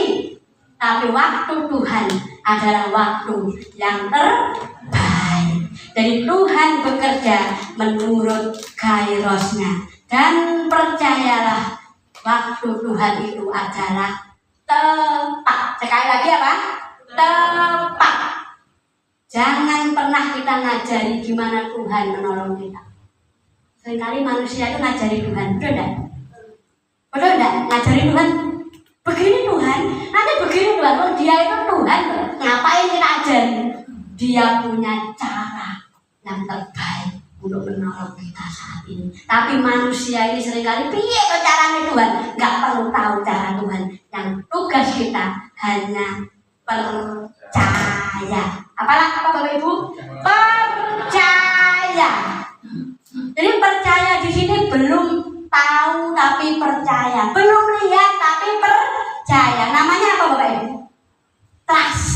tapi waktu Tuhan adalah waktu yang terbaik. Jadi Tuhan bekerja menurut kairosnya, dan percayalah waktu Tuhan itu adalah tepat. Sekali lagi apa? Tepat. Jangan pernah kita ngajari gimana Tuhan menolong kita. Seringkali manusia itu ngajari Tuhan, betul enggak? Betul enggak? Ngajari Tuhan, begini Tuhan, nanti begini Tuhan. Oh, dia itu Tuhan, ngapain kita ajari? Dia punya cara yang terbaik untuk menolong kita saat ini. Tapi manusia ini seringkali piye kok caranya Tuhan? Nggak perlu tahu cara Tuhan. Yang tugas kita hanya percaya. Apa Bapak Ibu? Percaya. Jadi percaya di sini belum tahu tapi percaya, belum lihat tapi percaya. Namanya apa Bapak Ibu? Trust.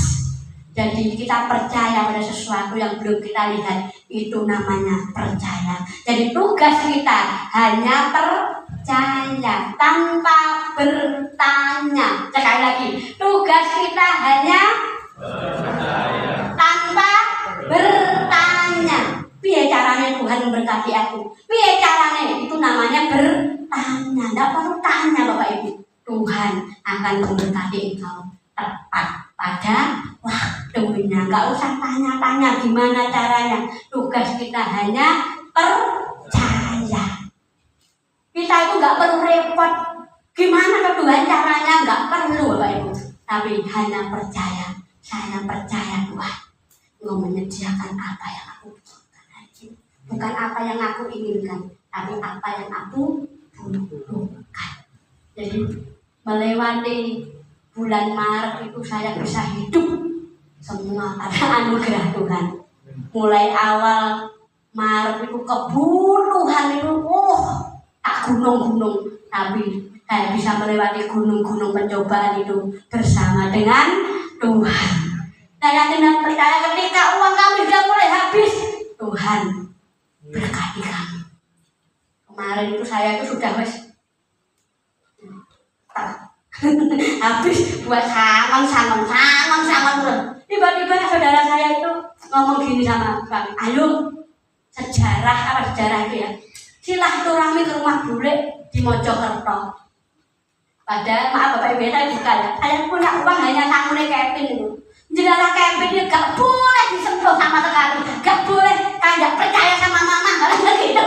Jadi kita percaya pada sesuatu yang belum kita lihat, itu namanya percaya. Jadi tugas kita hanya percaya tanpa bertanya. Sekali lagi, tugas kita hanya percaya tanpa bertanya. Piye caranya Tuhan memberkati aku? Piye caranya? Itu namanya bertanya. Tidak perlu tanya Bapak Ibu. Tuhan akan memberkati engkau tepat pada waktunya. Nggak usah tanya-tanya gimana caranya. Tugas kita hanya percaya. Kita itu nggak perlu repot. Gimana ke Tuhan caranya? Nggak perlu Bapak Ibu. Tapi hanya percaya. Saya percaya Tuhan mau menyediakan apa yang aku butuhkan hari ini. Bukan apa yang aku inginkan, tapi apa yang aku butuhkan. Jadi melewati bulan Maret itu saya bisa hidup semua karena anugerah Tuhan. Mulai awal Maret itu kebutuhan itu tak gunung-gunung, tapi saya bisa melewati gunung-gunung pencobaan itu bersama dengan Tuhan. Saya tidak percaya ketika uang kami sudah mulai habis, Tuhan berkati kami. Kemarin itu saya itu sudah habis buat sangon. Tiba-tiba saudara saya itu ngomong gini sama kami, ayo sejarah itu ya, silaturahmi ke rumah bule di Mojokerto. Padahal maaf Bapak Ibu saya buka ya. Saya punya uang hanya sangune Kevin itu. Jenazah Kevin dia gak boleh disentuh sama sekali, gak boleh. Kayak gak percaya sama mama kalau gitu.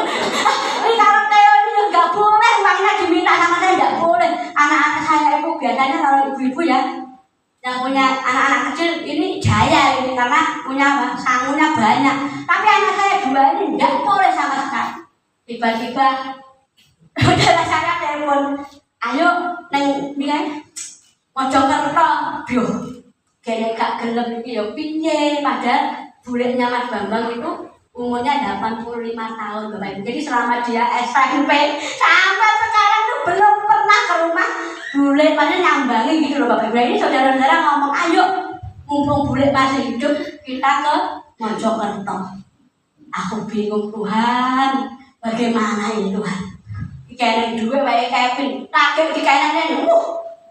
Ini kalau Theo ini gak boleh uangnya diminta sama saya, gak boleh. Anak-anak saya itu biasanya kalau ibu-ibu ya yang punya anak-anak kecil ini jaya ini karena punya sangunya banyak. Tapi anak saya dua ini gak boleh sama sekali. Tiba-tiba saudara saya telepon, ayo neng dia Mojokerto, bio, kayaknya gak gelem iki ya piye. Padahal bulenya Mas Bambang itu umurnya 85 tahun Bapak Ibu. Jadi selama dia SMP sampai sekarang tuh belum pernah ke rumah bule mana nyambangi gitu loh Bapak Ibu. Ini saudara-saudara ngomong, ayo mumpung bule masih hidup kita ke Mojokerto. Aku bingung Tuhan, bagaimana ini Tuhan? Kayaknya dua kayak Kevin, lagi di kainannya,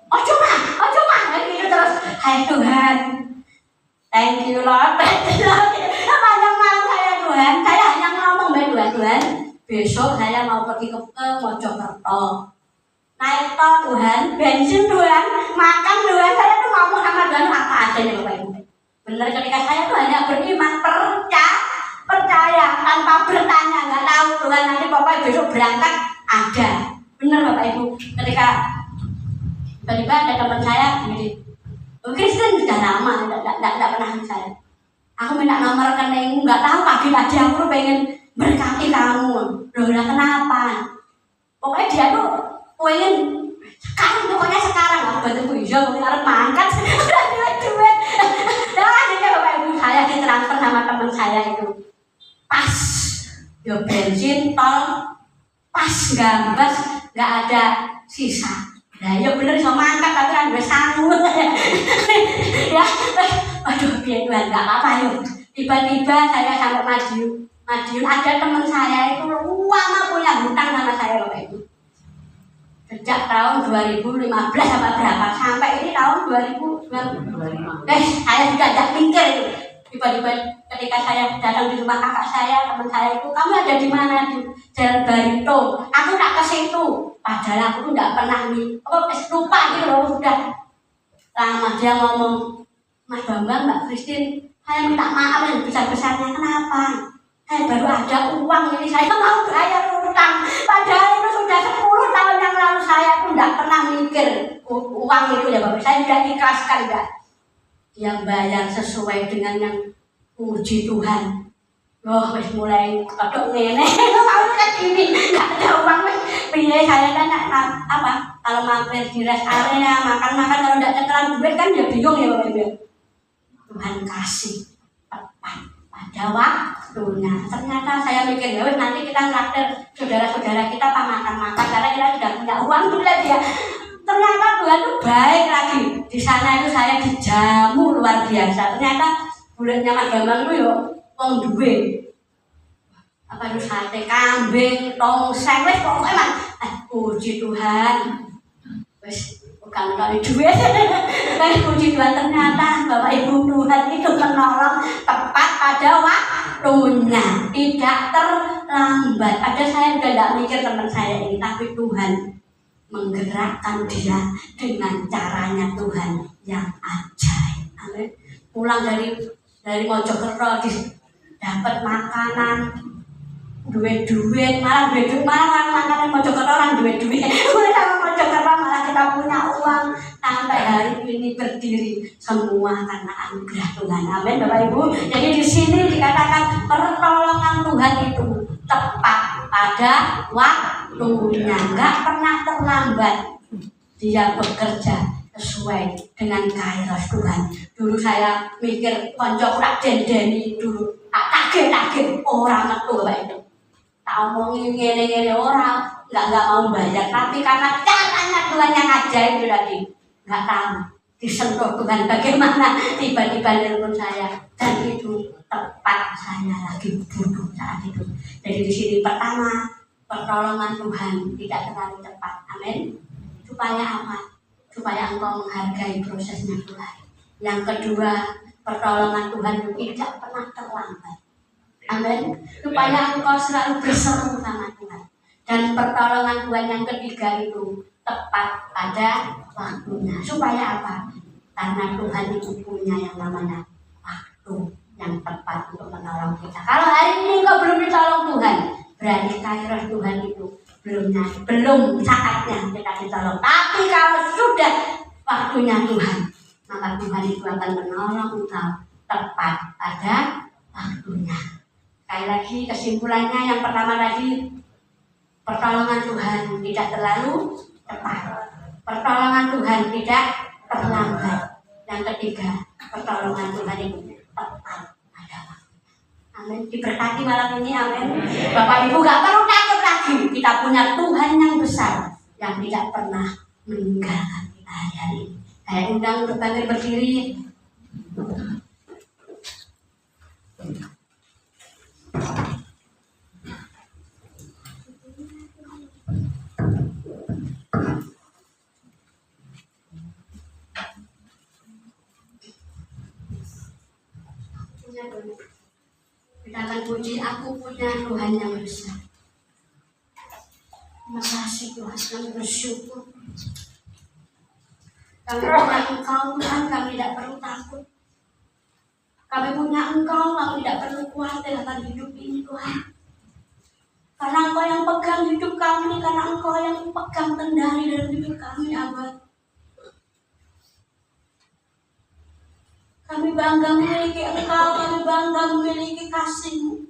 ojo mah, gitu terus. Hai Tuhan, thank you Lord, panjang malam saya Tuhan. Saya hanya ngomong Tuhan, besok saya mau pergi ke Mojokerto. Naik tol Tuhan, bensin Tuhan, makan Tuhan. Saya tuh ngomong sama Tuhan apa adanya Bapak Ibu. Benar ketika saya tuh hanya beriman, percaya tanpa bertanya, nggak tahu Tuhan nanti Bapak besok berangkat ada. Benar Bapak Ibu. Ketika tiba-tiba ada teman saya gini, Kristen sudah lama, tidak pernah saya. Aku minta nomor rekening, nggak tahu pagi tadi aku tuh pengen berkati kamu. Loh kenapa? Pokoknya dia tuh pengen sekarang aku bantu hijau, aku harus mangkat. Duit. Dan akhirnya Bapak Ibu saya ditransfer sama teman saya itu. Pas, yo bensin, tol, pas gambas, nggak ada sisa. Nah, ya bener so mangkat tapi kan gue sanggup. Ya, aduh biar Tuhan nggak apa-apa yuk. Tiba-tiba saya sampai Madiun ada teman saya itu lama punya hutang sama saya Bapak Ibu. Sejak tahun 2015 sampai berapa? Sampai ini tahun 2020. Saya sudah tidak pikir itu. Tiba-tiba ketika saya datang di rumah kakak saya, teman saya itu, kamu ada di mana? Di Jalan Barito. Aku tak ke situ. Padahal aku tuh nggak pernah lupa gitu loh sudah. Lama dia ngomong, Mas Bambang, Mbak Christine, saya minta maaf yang besar-besarnya. Kenapa? Saya baru ada uang ini, saya mau bayar utang. Padahal itu sudah 10 tahun yang lalu saya tuh nggak pernah mikir uang itu ya Bapak. Saya sudah ikhlaskan enggak. Yang bayar sesuai dengan yang puji Tuhan. Loh, wis mulai kodok ngene. Mau ke sini enggak ada uang wis. Piye saya kan apa? Kalau mampir di rest area makan-makan kalau enggak nyetelan duit kan ya bingung ya Bapak Ibu. Tuhan kasih tepat pada waktunya. Ternyata saya mikir ya wis nanti kita nraktir saudara-saudara kita makan-makan karena kita sudah punya uang dulu ya. Ternyata Tuhan itu baik lagi. Di sana itu saya dijamu luar biasa. Ternyata bulatnya Mas Bambang itu yo wong duwe. Apa itu sate kambing, tongseng, wis pokoknya puji Tuhan. Wis bukan kali duit. Puji Tuhan ternyata Bapak Ibu Tuhan itu menolong tepat pada waktunya, tidak terlambat. Padahal saya sudah tidak mikir teman saya ini, tapi Tuhan menggerakkan dia dengan caranya Tuhan yang ajaib. Amin. Pulang dari Mojokerto dapat makanan, duit, malah makanan Mojokerto orang duit. Udah sama Mojokerto malah kita punya uang sampai hari ini berdiri semua karena anugerah Tuhan. Amin Bapak Ibu. Jadi di sini dikatakan pertolongan Tuhan itu tepat pada waktunya, nggak pernah terlambat. Dia bekerja sesuai dengan kairos Tuhan. Dulu saya mikir konco tak dendeni dulu, tak kaget orang metu Bapak itu. Tak omongin ngene orang, nggak mau bayar. Tapi karena caranya Tuhan yang ajaib itu tadi, nggak tahu disentuh Tuhan bagaimana tiba-tiba nelpon saya dan itu tepat saya lagi butuh saat itu. Jadi di sini pertama pertolongan Tuhan tidak terlalu cepat, amin. Supaya apa? Supaya engkau menghargai prosesnya Tuhan. Yang kedua pertolongan Tuhan tidak pernah terlambat, amin. Supaya engkau selalu berseru sama Tuhan. Dan pertolongan Tuhan yang ketiga itu tepat pada waktunya. Supaya apa? Karena Tuhan itu punya yang namanya waktu yang tepat untuk menolong kita. Kalau hari ini engkau belum ditolong Tuhan, berarti kairos Tuhan itu belum saatnya kita ditolong. Tapi kalau sudah waktunya Tuhan, maka Tuhan itu akan menolong engkau tepat pada waktunya. Sekali lagi kesimpulannya, yang pertama tadi, pertolongan Tuhan tidak terlalu cepat, pertolongan Tuhan tidak terlambat. Yang ketiga, pertolongan Tuhan itu tepat pada waktunya. Amin. Diberkati malam ini, amin. Bapak Ibu gak perlu takut lagi, kita punya Tuhan yang besar yang tidak pernah meninggalkan kita hari-hari ini. Saya undang untuk bangkit berdiri. Kita akan puji, aku punya Tuhan yang besar. Terima kasih Tuhan, kami bersyukur. Kami punya Engkau Tuhan, kami tidak perlu takut. Kami punya Engkau, kami tidak perlu khawatir akan hidup ini Tuhan. Karena Engkau yang pegang hidup kami, karena Engkau yang pegang kendali dalam hidup kami, Abah. Kami bangga memiliki Engkau, kami bangga memiliki kasih-Mu.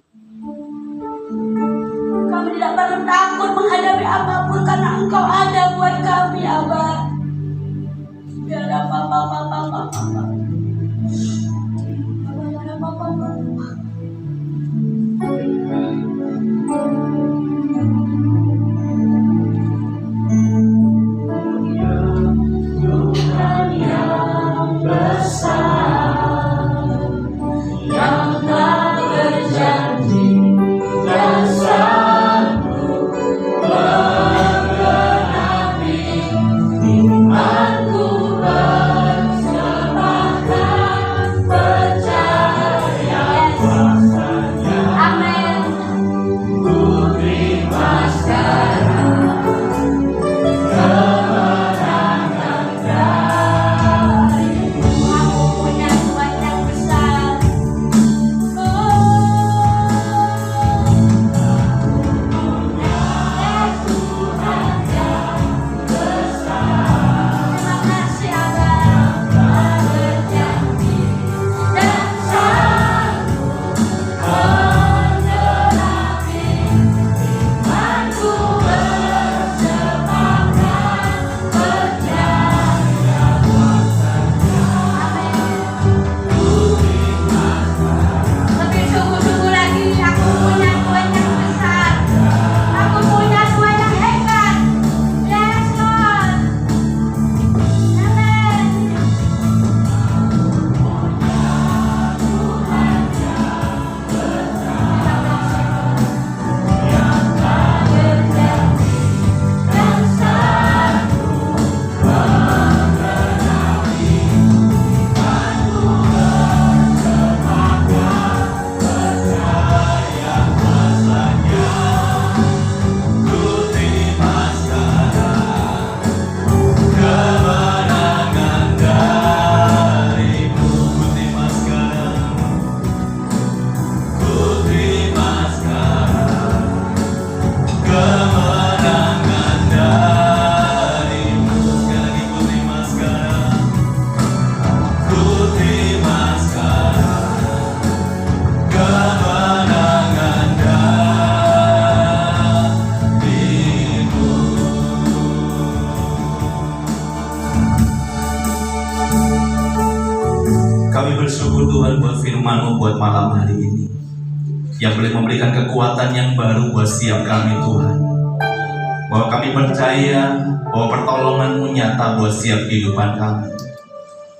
Kami tidak perlu takut menghadapi apapun karena Engkau ada buat kami, Abah. Ya Abah. Tuhan yang besar, yang telah berjanji dan sanggup menggenapi imanku bersemakan percaya kuasa-Nya. Amin. Ku terima sekarang kemenangan dari-Mu. Aku punya Tuhan yang besar. Terima kasih Abah. Berjanji dan sanggup menggenapi imanku bersemakan percaya kuasa-Nya. Lebih sungguh-sungguh lagi, aku punya Tuhan yang besar. Aku punya Tuhan yang hebat. Yes, Lord. Amen. Dan sanggup menggenapi imanku bersemakan percaya kuasa-Nya. Ku terima sekarang kemenangan dari-Mu. Ku terima sekarang, ku terima sekarang kemenangan dari-Mu. Sekali lagi, ku terima sekarang, ku terima sekarang kemenangan dari-Mu. Kami bersyukur Tuhan buat firman-Mu buat malam hari ini, yang boleh memberikan kekuatan yang baru buat setiap kami Tuhan. Bahwa kami percaya bahwa pertolongan-Mu nyata buat setiap kehidupan kami.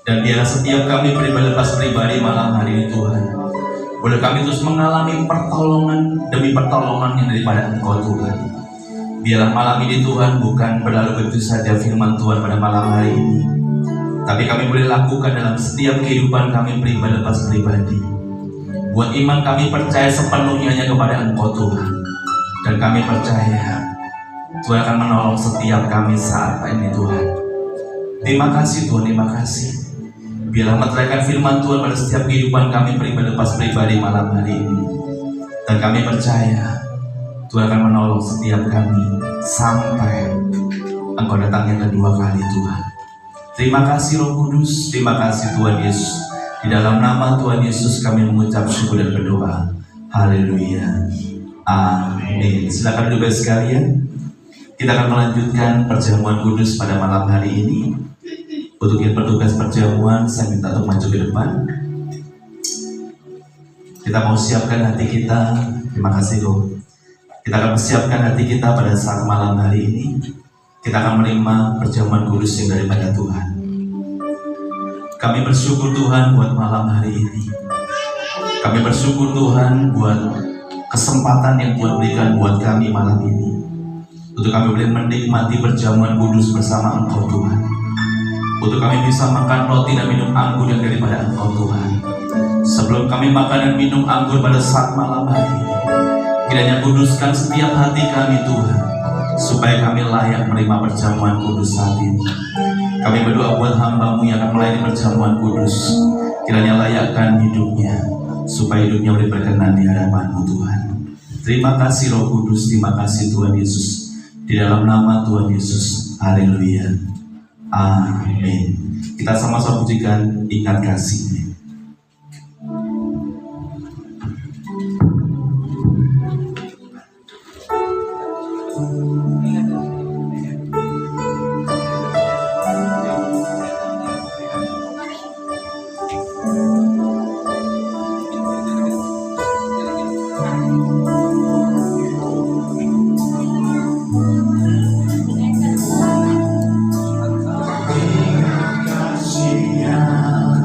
Dan biarlah setiap kami pribadi malam hari ini Tuhan, boleh kami terus mengalami pertolongan demi pertolongan yang daripada Engkau Tuhan. Biarlah malam ini Tuhan bukan berlalu begitu saja firman Tuhan pada malam hari ini, tapi kami boleh lakukan dalam setiap kehidupan kami pribadi. Buat iman kami percaya sepenuhnya hanya kepada Engkau Tuhan. Dan kami percaya Tuhan akan menolong setiap kami saat ini Tuhan. Terima kasih Tuhan, terima kasih. Biarlah meteraikan firman Tuhan pada setiap kehidupan kami pribadi malam hari ini. Dan kami percaya Tuhan akan menolong setiap kami sampai Engkau datang yang kedua kali Tuhan. Terima kasih Roh Kudus, terima kasih Tuhan Yesus. Di dalam nama Tuhan Yesus kami mengucap syukur dan berdoa. Haleluya. Amin. Silakan duduk sekalian. Kita akan melanjutkan perjamuan kudus pada malam hari ini. Untuk yang bertugas perjamuan, saya minta untuk maju ke depan. Kita mau siapkan hati kita. Terima kasih Roh. Kita akan persiapkan hati kita pada saat malam hari ini. Kita akan menerima perjamuan kudus yang daripada Tuhan. Kami bersyukur Tuhan buat malam hari ini. Kami bersyukur Tuhan buat kesempatan yang Tuhan berikan buat kami malam ini. Untuk kami boleh menikmati perjamuan kudus bersama Engkau Tuhan. Untuk kami bisa makan roti dan minum anggur yang daripada Engkau Tuhan. Sebelum kami makan dan minum anggur pada saat malam hari ini, kiranya kuduskan setiap hati kami Tuhan, supaya kami layak menerima perjamuan kudus saat ini. Kami berdoa buat hamba-Mu yang akan melayani perjamuan kudus. Kiranya layakkan hidupnya, supaya hidupnya boleh berkenan di hadapan-Mu Tuhan. Terima kasih Roh Kudus, terima kasih Tuhan Yesus. Di dalam nama Tuhan Yesus, haleluya, amin. Kita sama-sama pujikan Ingat Kasih. Kasih yang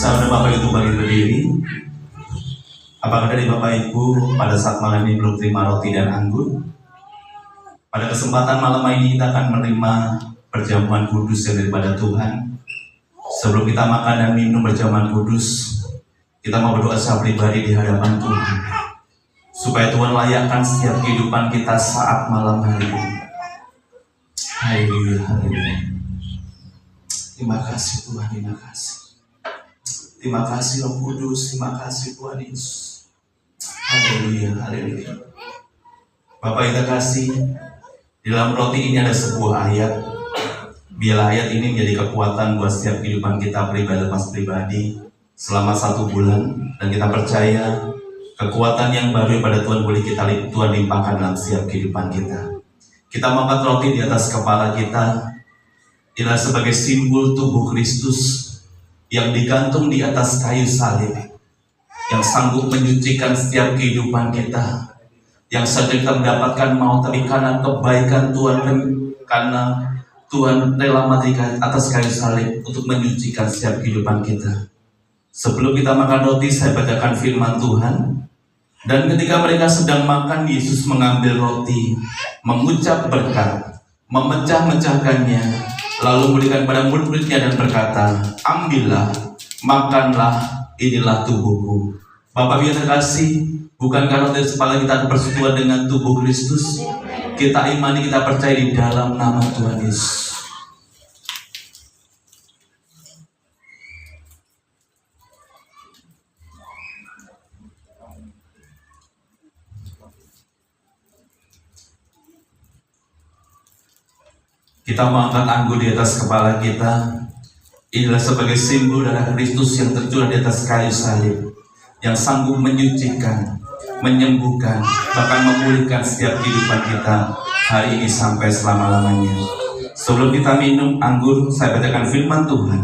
Saudara Bapak Ibu bagi berdiri. Apakah dari Bapak Ibu pada saat malam ini belum terima roti dan anggur? Pada kesempatan malam ini kita akan menerima perjamuan kudus yang daripada Tuhan. Sebelum kita makan dan minum perjamuan kudus, kita mau berdoa secara pribadi di hadapan Tuhan, supaya Tuhan layakkan setiap kehidupan kita saat malam hari ini. Haleluya, haleluya. Terima kasih Tuhan, terima kasih. Terima kasih Roh Kudus, terima kasih Tuhan Yesus. Haleluya, haleluya. Bapak kita kasih, di dalam roti ini ada sebuah ayat. Biarlah ayat ini menjadi kekuatan buat setiap kehidupan kita pribadi lepas pribadi selama 1 bulan, dan kita percaya kekuatan yang baru pada Tuhan boleh Tuhan limpahkan dalam setiap kehidupan kita. Kita mengangkat roti di atas kepala kita, inilah sebagai simbol tubuh Kristus yang digantung di atas kayu salib, yang sanggup menyucikan setiap kehidupan kita, yang sedang kita mendapatkan maut, tapi karena kebaikan Tuhan, karena Tuhan rela mati atas kayu salib untuk menyucikan setiap kehidupan kita. Sebelum kita makan roti, saya bacakan firman Tuhan. Dan ketika mereka sedang makan, Yesus mengambil roti, mengucap berkat, memecah-mecahkannya, lalu memberikan pada murid-muridnya dan berkata, "Ambillah, makanlah, inilah tubuhku." Bapak Ibu yang terkasih, bukankah roti kepala kita bersekutuan dengan tubuh Kristus? Kita imani, kita percaya di dalam nama Tuhan Yesus. Kita mengangkat anggur di atas kepala kita. Inilah sebagai simbol darah Kristus yang tercurah di atas kayu salib, yang sanggup menyucikan, menyembuhkan, bahkan memulihkan setiap kehidupan kita hari ini sampai selama-lamanya. Sebelum kita minum anggur, saya bacakan firman Tuhan.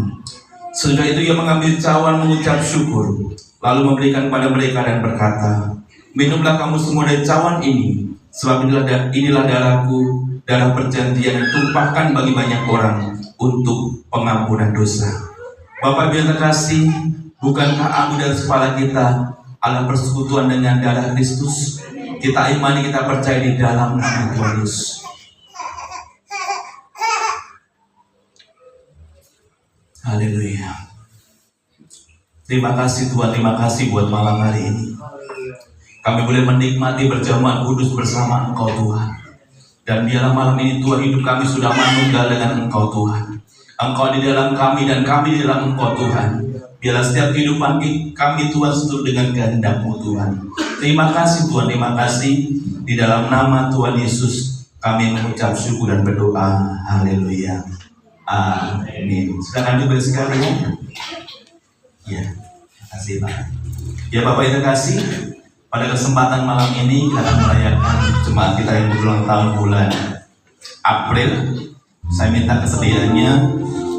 Sesudah itu ia mengambil cawan, mengucap syukur, lalu memberikan kepada mereka dan berkata, "Minumlah kamu semua dari cawan ini, sebab inilah darahku, darah perjanjian yang ditumpahkan bagi banyak orang untuk pengampunan dosa." Bapak Ibu yang terkasih, bukankah anggur dari kepala kita adalah persekutuan dengan darah Kristus? Kita imani, kita percaya di dalam nama Tuhan Yesus. Haleluya. Terima kasih Tuhan, terima kasih buat malam hari ini. Kami boleh menikmati perjamuan kudus bersama Engkau Tuhan. Dan biarlah malam ini Tuhan, hidup kami sudah manunggal dengan Engkau Tuhan. Engkau di dalam kami dan kami di dalam Engkau Tuhan. Biarlah setiap kehidupan kami Tuhan seturut dengan kehendak-Mu Tuhan. Terima kasih Tuhan, terima kasih. Di dalam nama Tuhan Yesus kami mengucap syukur dan berdoa. Haleluya. Amin. Silakan duduk sekalian. Ya, terima kasih Pak. Ya Bapak yang terkasih, pada kesempatan malam ini kita akan merayakan jemaat kita yang berulang tahun bulan April. Saya minta kesediaannya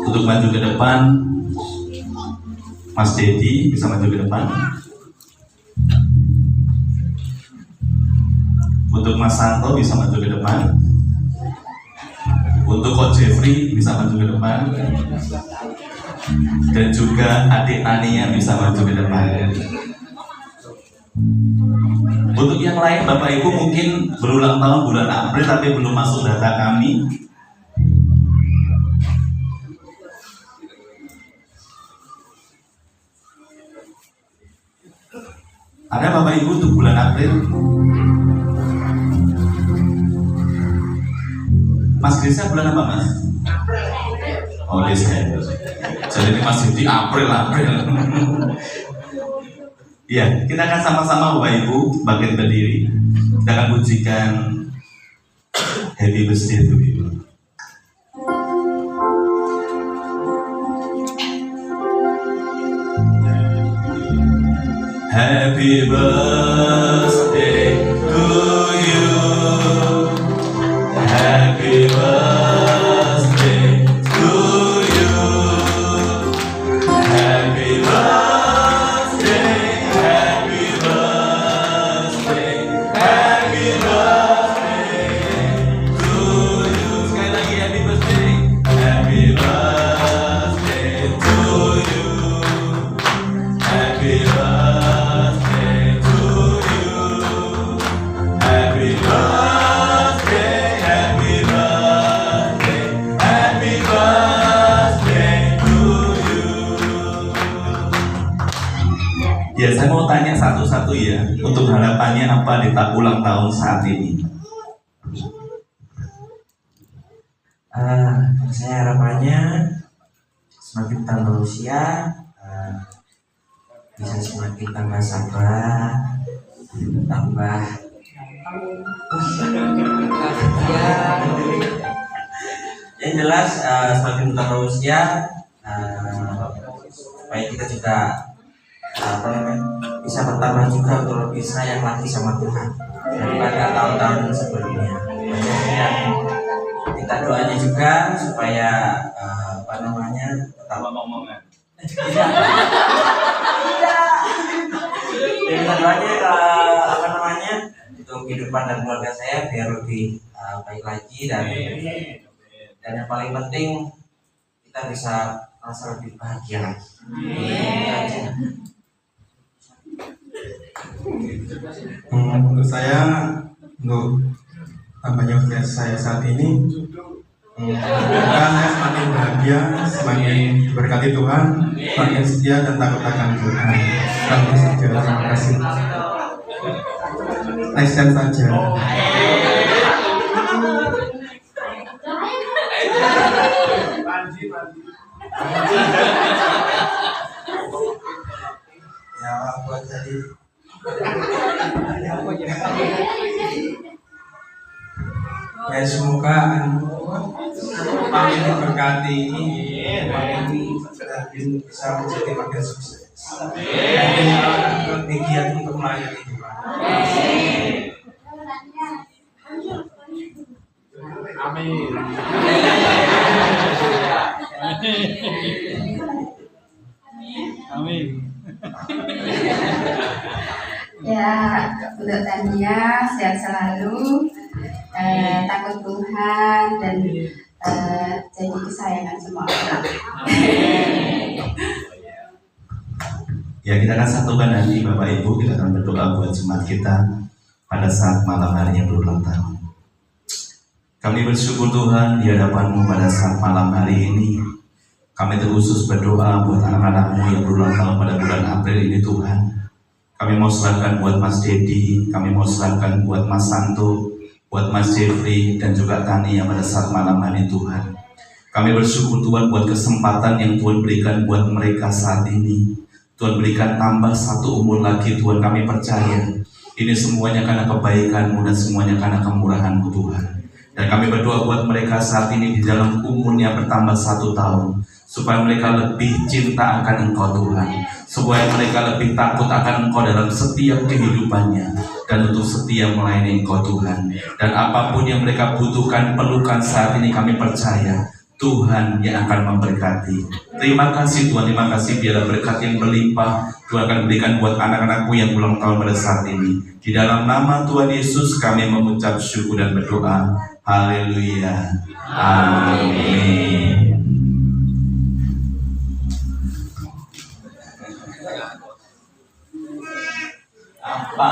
untuk maju ke depan. Mas Dedi bisa maju ke depan. Untuk Mas Santo bisa maju ke depan. Untuk Coach Jeffrey bisa maju ke depan. Dan juga adik Tania bisa maju ke depan. Untuk yang lain, Bapak Ibu mungkin berulang tahun bulan April tapi belum masuk data kami. Ada Bapak Ibu untuk bulan April? Mas Grisa bulan apa Mas? Oh Desember. Jadi ini masih di April. Ya, kita akan sama-sama Bapak Ibu bangkit berdiri. Kita akan pujikan Happy Birthday to You. Happy birthday to you. Happy birthday to you. Happy birthday, happy birthday, happy birthday to you. Sekali lagi happy birthday. Happy birthday to you. Ya, saya mau tanya satu-satu ya, untuk harapannya apa di ulang tahun saat ini? Saya harapannya semakin tambah usia, bisa semakin tambah sabar, tambah yang jelas semakin tambah usia, supaya kita juga bisa bertambah juga untuk lebih sayang lagi sama Tuhan daripada tahun-tahun sebelumnya. Kita doanya juga supaya tetap Ngomong-ngomongan. kita doanya untuk kehidupan dan keluarga saya biar lebih baik lagi, dan yang paling penting kita bisa merasa lebih bahagia lagi. Menurut saya, untuk tambahnya usia saya saat ini, semoga saya semakin bahagia, semakin diberkati Tuhan, semakin setia dan takut akan Tuhan. Terima kasih. Terima kasih. Next time saja. Ya, buat tadi ya, semoga makin diberkati, makin bisa menjadi makin sukses, makin giat untuk melayani Tuhan. Amin. Amin. Ya, untuk Tania sehat selalu, takut Tuhan, dan jadi kesayangan semua orang. Ya, kita akan satukan nanti Bapak Ibu, kita akan berdoa buat jemaat kita pada saat malam hari yang berulang tahun. Kami bersyukur Tuhan di hadapan-Mu pada saat malam hari ini. Kami terkhusus berdoa buat anak-anak-Mu yang berulang tahun pada bulan April ini Tuhan. Kami mau serahkan buat Mas Dedi, kami mau serahkan buat Mas Santo, buat Mas Jeffrey, dan juga Tani yang pada saat malam hari Tuhan. Kami bersyukur Tuhan buat kesempatan yang Tuhan berikan buat mereka saat ini. Tuhan berikan tambah satu umur lagi Tuhan, kami percaya ini semuanya karena kebaikan-Mu dan semuanya karena kemurahan-Mu Tuhan. Dan kami berdoa buat mereka saat ini di dalam umurnya bertambah 1 tahun, supaya mereka lebih cinta akan Engkau Tuhan, supaya mereka lebih takut akan Engkau dalam setiap kehidupannya, dan untuk setia melayani Engkau Tuhan. Dan apapun yang mereka butuhkan, perlukan saat ini, kami percaya Tuhan yang akan memberkati. Terima kasih Tuhan, terima kasih biarlah berkat yang berlimpah Tuhan akan berikan buat anak-anakku yang ulang tahun pada saat ini. Di dalam nama Tuhan Yesus kami mengucap syukur dan berdoa. Haleluya. Amin. Apa?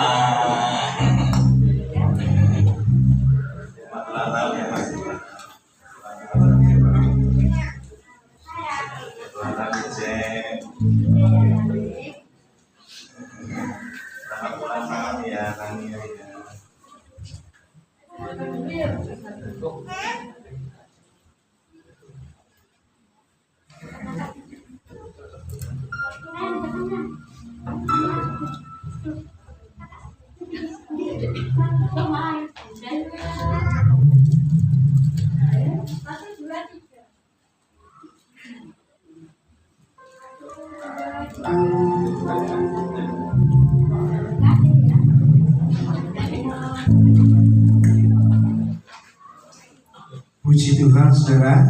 Puji Tuhan, saudara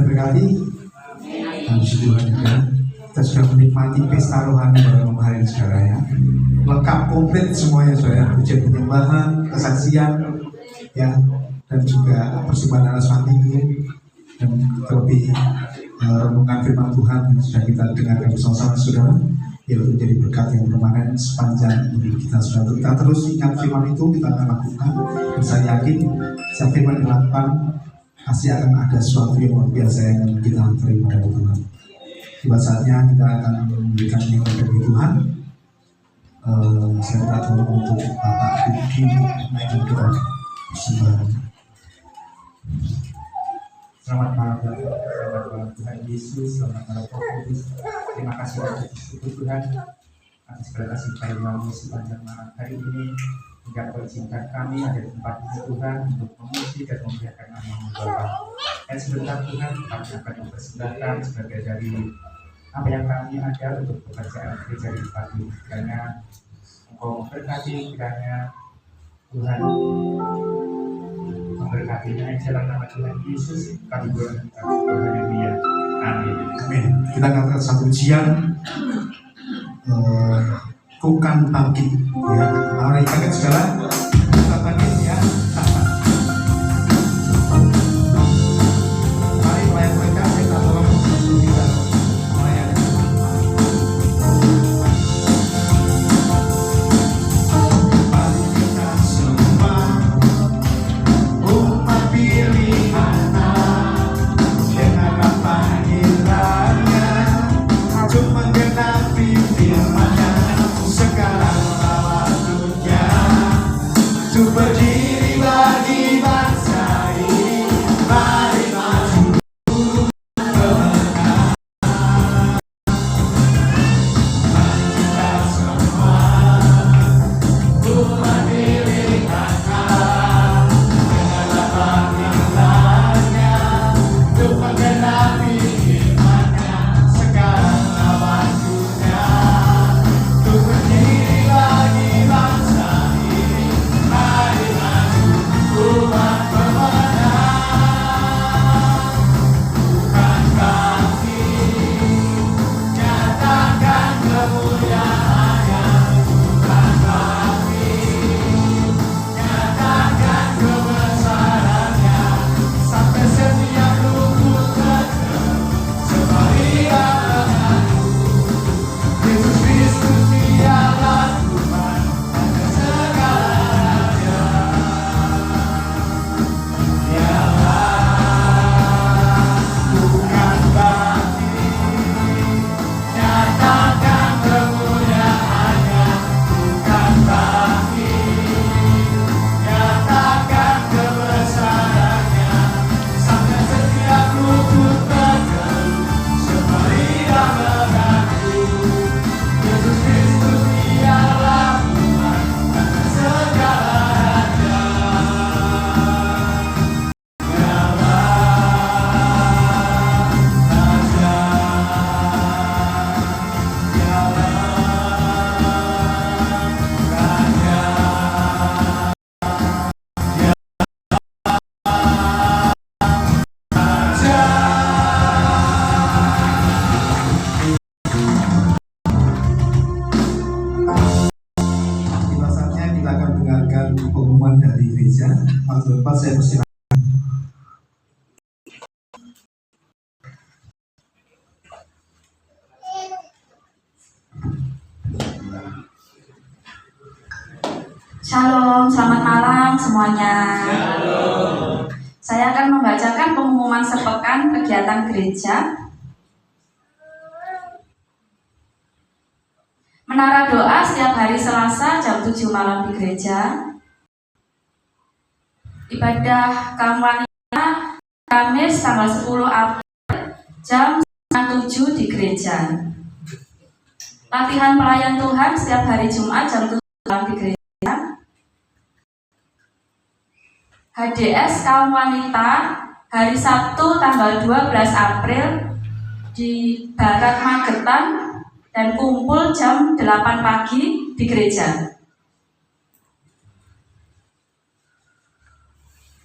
berkati. Puji Tuhan juga. Kita sudah menikmati pesta rohani pada malam hari ini, saudara ya. Lengkap, komplit semuanya, saudara. Pujian penyembahan, kesaksian, ya, dan juga persembahan alas minggu, dan terlebih renungan firman Tuhan yang sudah kita dengarkan bersama-sama, saudara. Ya, untuk menjadi berkat yang permanen sepanjang hidup kita, saudara. Kita terus ingat firman itu, kita akan lakukan. Dan saya yakin setiap firman yang dilakukan pasti akan ada sesuatu yang luar biasa yang kita terima dari Tuhan. Tiba saatnya kita akan memberikan nilai dari Tuhan. Saya minta tolong untuk Bapak Budi naik doa persembahan. Selamat malam Tuhan Yesus, selamat malam Kudus. Terima kasih untuk syukur Tuhan atas segala kasih karunia-Mu sepanjang malam hari ini, hingga Kau izinkan kami ada di tempat ini Tuhan untuk memuji dan memuliakan nama-Mu Bapa. Dan sebentar Tuhan kami akan mempersembahkan sebagai dari apa yang kami ada untuk pekerjaan gereja di tempat ini. Kiranya Engkau memberkati, kiranya Tuhan memberkatinya dalam nama Tuhan Yesus kami berdoa. Haleluya. Amin. Amin. Kita katakan satu ujian bukan bangkit ya. Mari kita segala kita bangkit ya. Mari pelayan mereka kita tolong kita melayani. Mari kita semua umat pilihan dengan panggilannya untuk menggenapi firman-Nya sekarang waktunya untuk berdiri bagi bangsa ini. Mari maju kemenangan. Mari kita semua umat pilihan dengan panggilannya untuk menggenapi firman-Nya sekarang waktunya untuk berdiri bagi bangsa ini. Mari maju umat pemenang. Bukan kami nyatakan kemuliaan-Nya, bukan kami nyatakan kebesaran-Nya, sampai setiap lutut tegak sembahyang mengaku Yesus Kristus dialah Tuhan atas segalanya. Dialah bukan kami nyatakan kemuliaan-Nya, bukan kami nyatakan kebesaran-Nya, sampai setiap lutut tegak sembahyang mengaku Yesus Kristus dialah Tuhan atas segalanya. Tiba saatnya kita akan dengarkan pengumuman dari gereja. Waktu depan saya persilakan. Shalom, selamat malam semuanya. Saya akan membacakan pengumuman sepekan kegiatan gereja. Menara doa setiap hari Selasa jam 7 malam di gereja. Ibadah kaum wanita Kamis tanggal 10 April jam 7 di gereja. Latihan pelayan Tuhan setiap hari Jumat jam 7 malam di gereja. HDS kaum wanita hari Sabtu tanggal 12 April di Barat Magetan dan kumpul jam 8 pagi di gereja.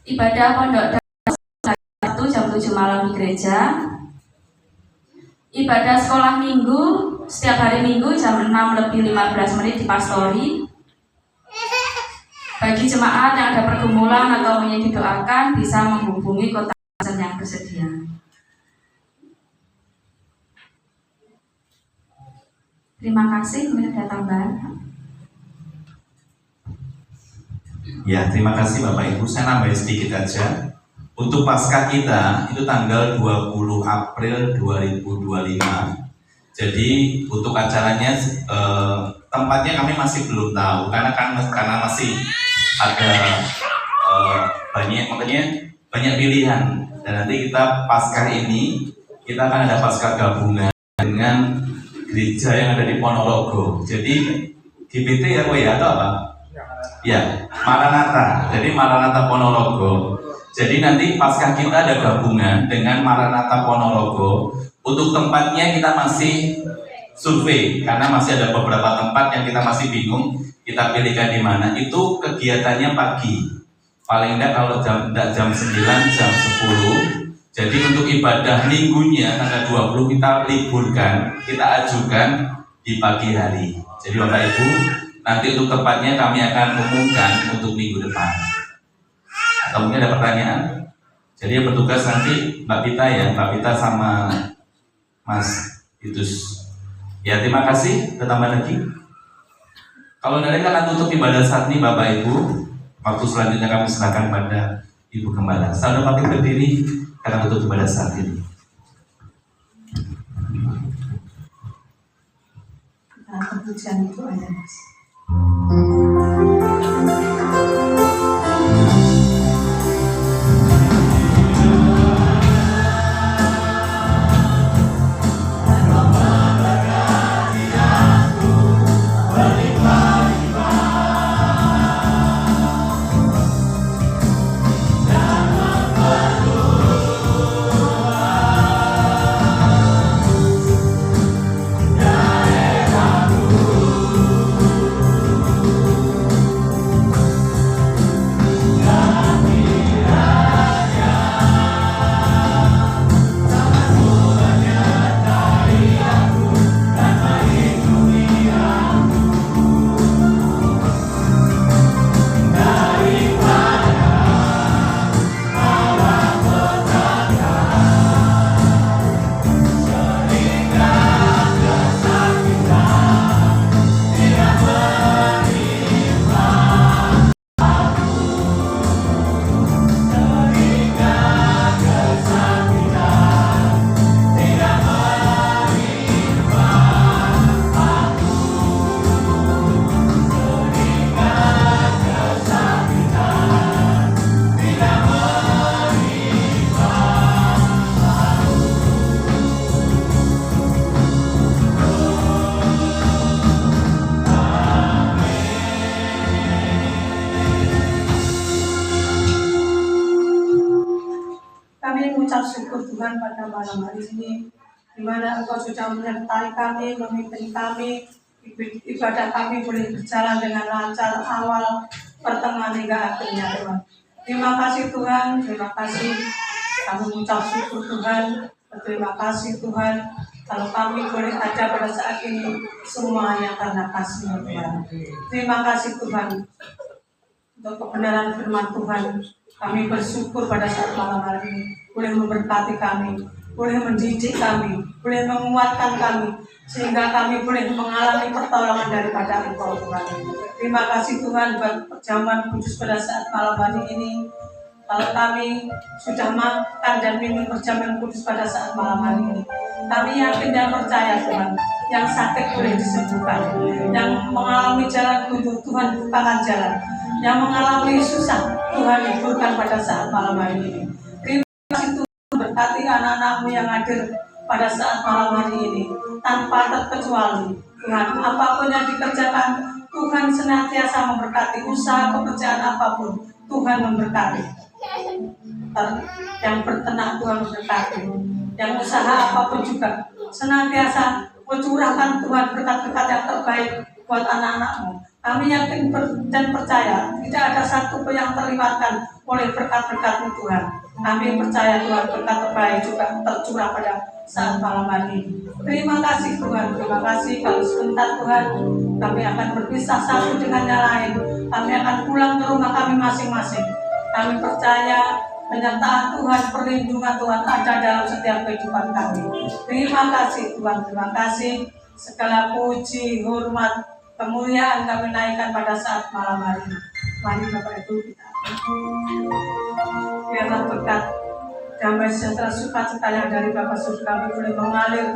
Ibadah pondok Sabtu jam 7 malam di gereja. Ibadah sekolah minggu setiap hari Minggu jam 6:15 di pastori. Bagi jemaat yang ada pergumulan atau ingin didoakan bisa menghubungi kontak person yang tersedia. Terima kasih, mungkin ada tambahan. Ya, terima kasih Bapak Ibu. Saya nambahin sedikit aja. Untuk Paskah kita itu tanggal 20 April 2025 Jadi untuk acaranya tempatnya kami masih belum tahu karena masih ada banyak pilihan, dan nanti kita Paskah ini kita akan ada Paskah gabungan dengan gereja yang ada di Ponorogo. Jadi GBT ya kok ya atau apa? Ya, Maranatha. Jadi Maranatha Ponorogo. Jadi nanti Paskah kita ada gabungan dengan Maranatha Ponorogo. Untuk tempatnya kita masih survei karena masih ada beberapa tempat yang kita masih bingung kita pilihkan di mana. Itu kegiatannya pagi. Paling enggak kalau jam 9, jam 10. Jadi untuk ibadah minggunya tanggal 20 kita liburkan, kita ajukan di pagi hari. Jadi Bapak Ibu, nanti untuk tempatnya kami akan umumkan untuk minggu depan. Atau mungkin ada pertanyaan? Jadi yang bertugas nanti Mbak Pita ya, Mbak Pita sama Mas Idus. Ya terima kasih, tambah lagi. Kalau dari akan tutup ibadah saat ini Bapak Ibu, waktu selanjutnya kami serahkan pada Ibu Gembala. Saya pamit berdiri karena tutup ibadah saat ini. Kepujian itu ada Mas. mengucap syukur Tuhan pada malam hari ini, di mana Engkau sudah menyertai kami, memimpin kami, ibadah kami boleh berjalan dengan lancar awal, pertengahan hingga akhirnya Tuhan. Terima kasih Tuhan, terima kasih. Kami mengucap syukur Tuhan, terima kasih Tuhan. Kalau kami boleh ada pada saat ini, semuanya karena kasih Tuhan. Terima kasih Tuhan untuk kebenaran firman Tuhan. Kami bersyukur pada saat malam hari ini boleh memberkati kami, boleh mendidik kami, boleh menguatkan kami, sehingga kami boleh mengalami pertolongan daripada Engkau Tuhan. Terima kasih Tuhan buat perjamuan kudus pada saat malam hari ini. Kalau kami sudah makan dan minum perjamuan kudus pada saat malam hari ini, kami yakin dan percaya Tuhan, yang sakit boleh disembuhkan, yang mengalami jalan buntu Tuhan bukakan jalan, yang mengalami susah Tuhan liburkan pada saat malam hari ini. Terima kasih Tuhan, berkati anak-anakmu yang hadir pada saat malam hari ini tanpa terkecuali. Tuhan, apapun yang dikerjakan, Tuhan senantiasa memberkati. Usaha pekerjaan apapun, Tuhan memberkati. Yang bertenang Tuhan memberkati. Yang usaha apapun juga senantiasa mencurahkan Tuhan berkat-berkat yang terbaik buat anak-anakmu. Kami yakin dan percaya tidak ada satu pun yang terlewatkan oleh berkat-berkat-Mu Tuhan. Kami percaya Tuhan berkat terbaik juga tercurah pada saat malam hari ini. Terima kasih Tuhan, terima kasih. Kalau sebentar Tuhan kami akan berpisah satu dengan yang lain. Kami akan pulang ke rumah kami masing-masing. Kami percaya penyertaan Tuhan, perlindungan Tuhan ada dalam setiap kehidupan kami. Terima kasih Tuhan, terima kasih. Segala puji, hormat, kemuliaan kami naikkan pada saat malam hari ini. Mari Bapak Ibu kita biarlah berkat damai sejahtera sukacita yang dari Bapa Surga kami boleh mengalir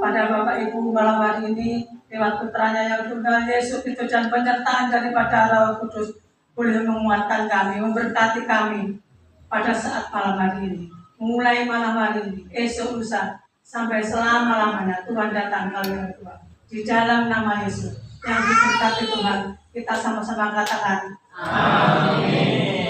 pada Bapak Ibu malam hari ini lewat putranya yang tunggal Yesus Kristus dan penyertaan daripada Roh Kudus boleh menguatkan kami, memberkati kami pada saat malam hari ini. Mulai malam hari ini, esok lusa, sampai selama-lamanya Tuhan datang kalian Tuhan. Di dalam nama Yesus yang diberkati Tuhan, kita sama-sama katakan. Amin.